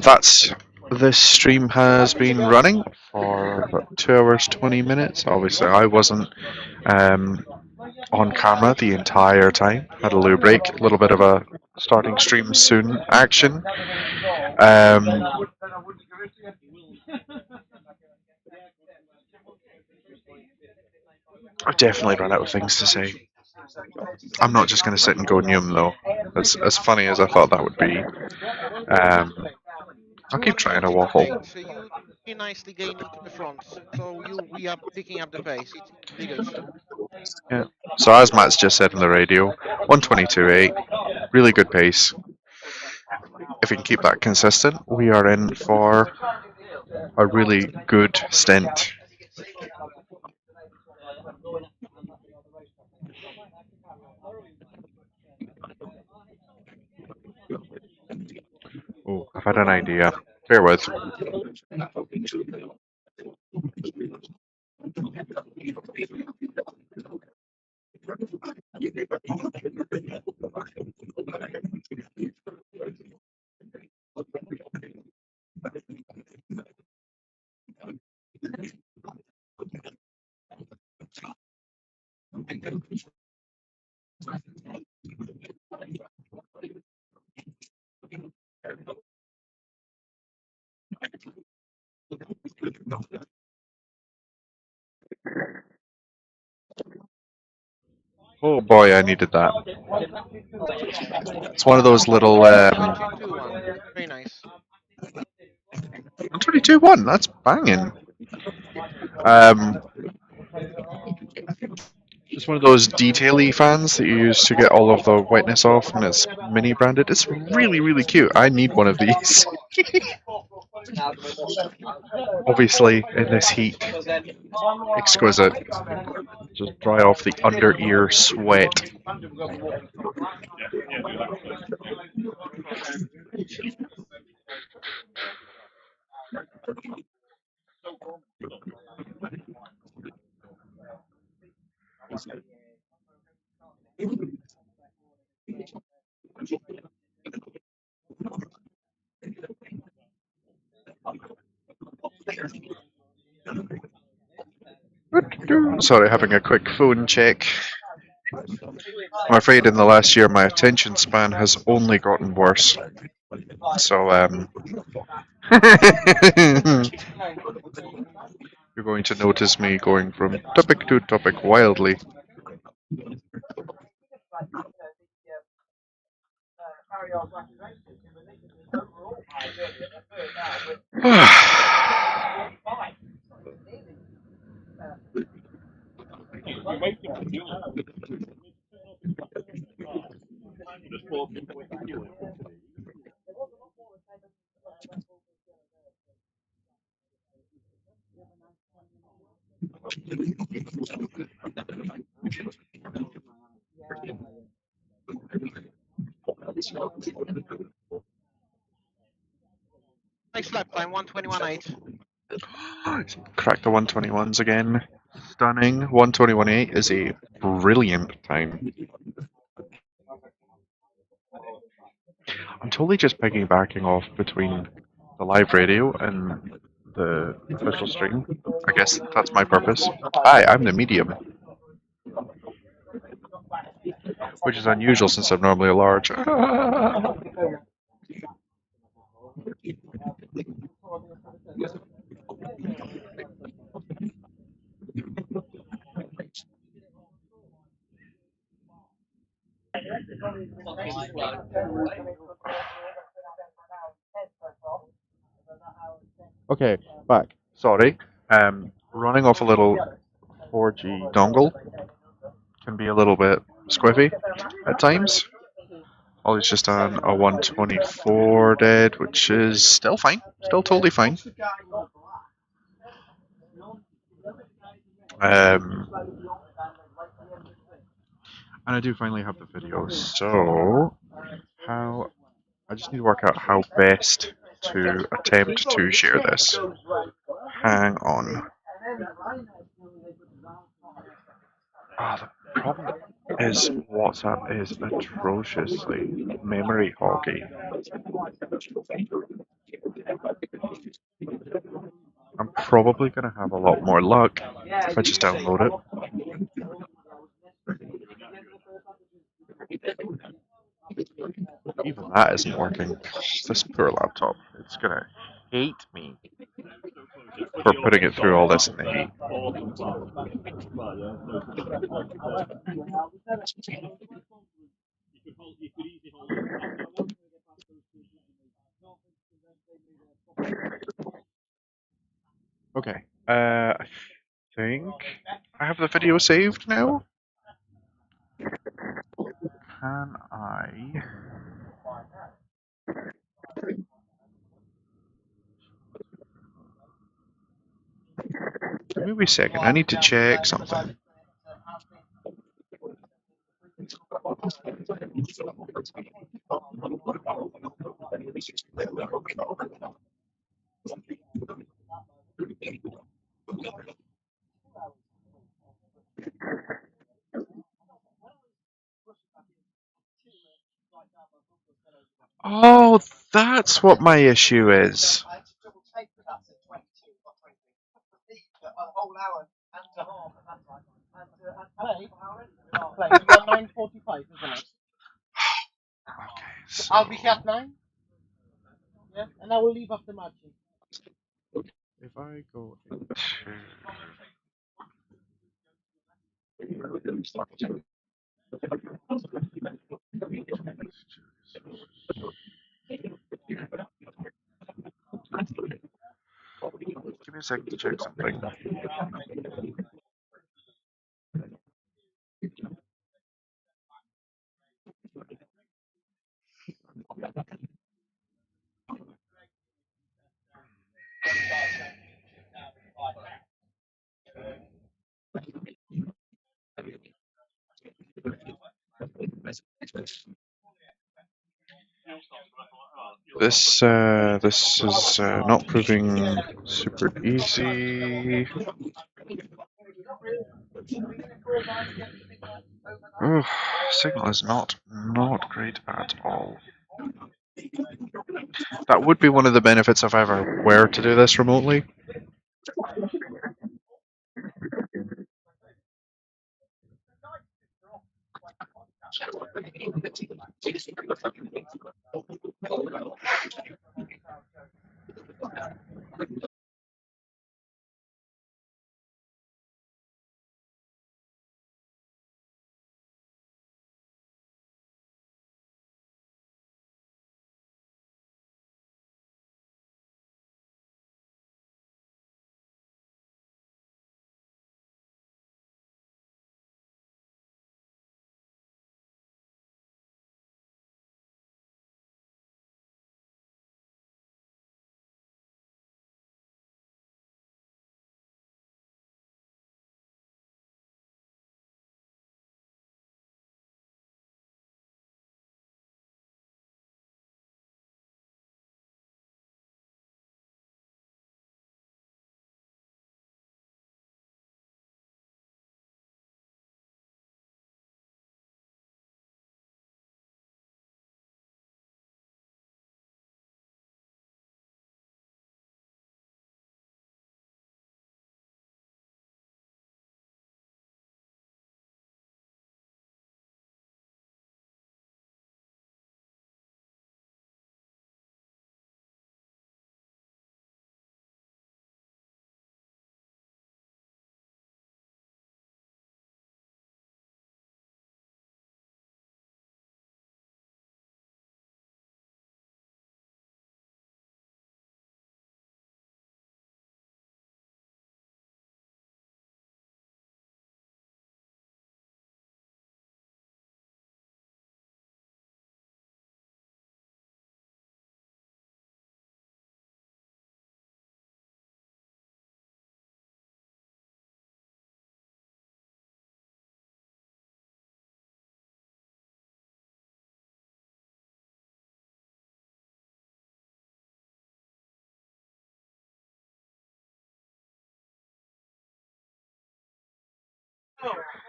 That's this stream has been running for about 2 hours 20 minutes. Obviously, I wasn't um, on camera the entire time. Had a little break, a little bit of a starting stream soon action. Um, I've definitely run out of things to say. I'm not just going to sit and go Newm though. As funny as I thought that would be. I'll keep trying to waffle. Thanks. You nicely gaining to the front, so we are picking up the pace. It's really good. Yeah. So as Matt's just said on the radio, 122.8, really good pace. If we can keep that consistent, we are in for a really good stint. Oh, I've had an idea. Bear with. Oh boy, I needed that. It's one of those little 122.1. Very nice. 122.1. That's banging. Um, Just one of those detail-y fans that you use to get all of the whiteness off, and it's mini branded. It's really, really cute. I need one of these. Obviously, in this heat, exquisite. Just dry off the under ear sweat. Sorry, having a quick phone check. I'm afraid in the last year my attention span has only gotten worse. So, you're going to notice me going from topic to topic wildly. Nice lap time, 121.8. Crack the 121s again. Stunning. 121.8 is a brilliant time. I'm totally just piggybacking off between the live radio and the official stream. I guess that's my purpose. Hi, I'm the medium. which is unusual since I'm normally a large. Okay, back. Sorry. Running off a little 4G dongle can be a little bit squiffy at times. Ollie's just on a 124 dead, which is still fine. Still totally fine. And I do finally have the video, so how I just need to work out how best to attempt to share this. Hang on. Ah, the problem is WhatsApp is atrociously memory hoggy. I'm probably going to have a lot more luck if I just download it. Even that isn't working. This poor laptop. It's going to hate me for putting it through all this in the heat. Okay. I think I have the video saved now. Can I? Give me a wee second. I need to check something. Oh, that's what my issue is. We've got 9:45, isn't it? Okay, I'll be here so at 9. Yeah, and I will leave after matching. if I go into give me a second to check something. This is not proving super easy. Ugh, signal is not great at all. That would be one of the benefits if I ever were to do this remotely.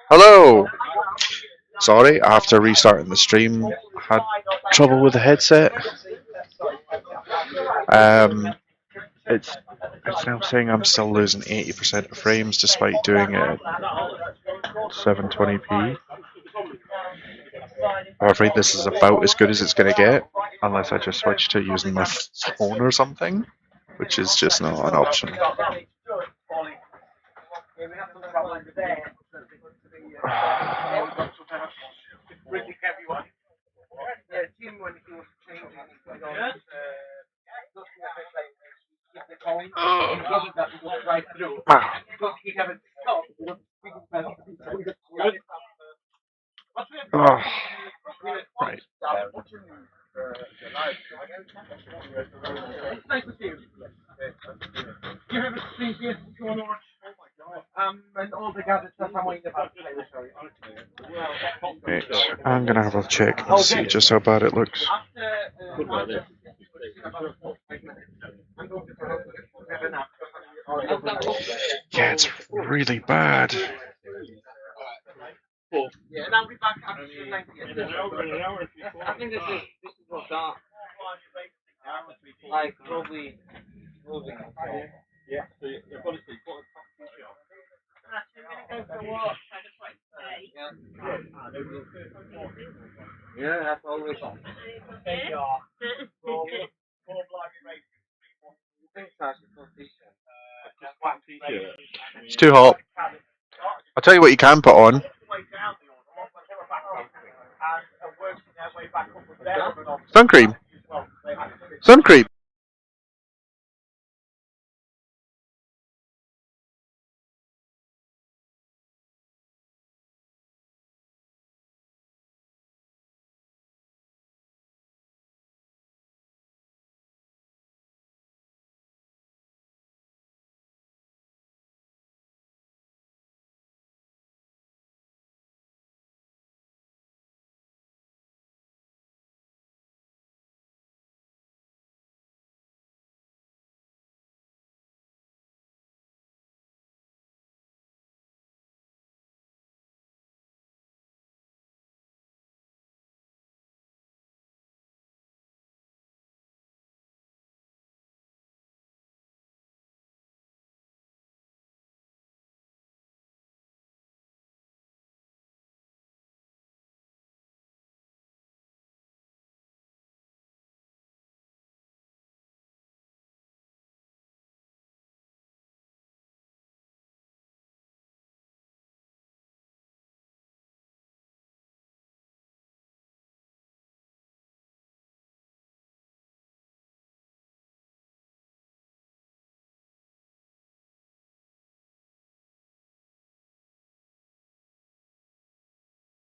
Hello! Sorry, after restarting the stream, had trouble with the headset. It's now saying I'm still losing 80% of frames despite doing it at 720p. I'm afraid this is about as good as it's going to get, unless I just switch to using my phone or something, which is just not an option. Oh, right. Right. I'm gonna have a check and see just how bad it looks. Yeah, it's really bad. Yeah, and I'll be back after 90. I think this is what's that. Like, probably moving. Yeah, so you've got to see. Yeah, that's always on. It's too hot. I'll tell you what you can put on. Sun cream. Sun cream.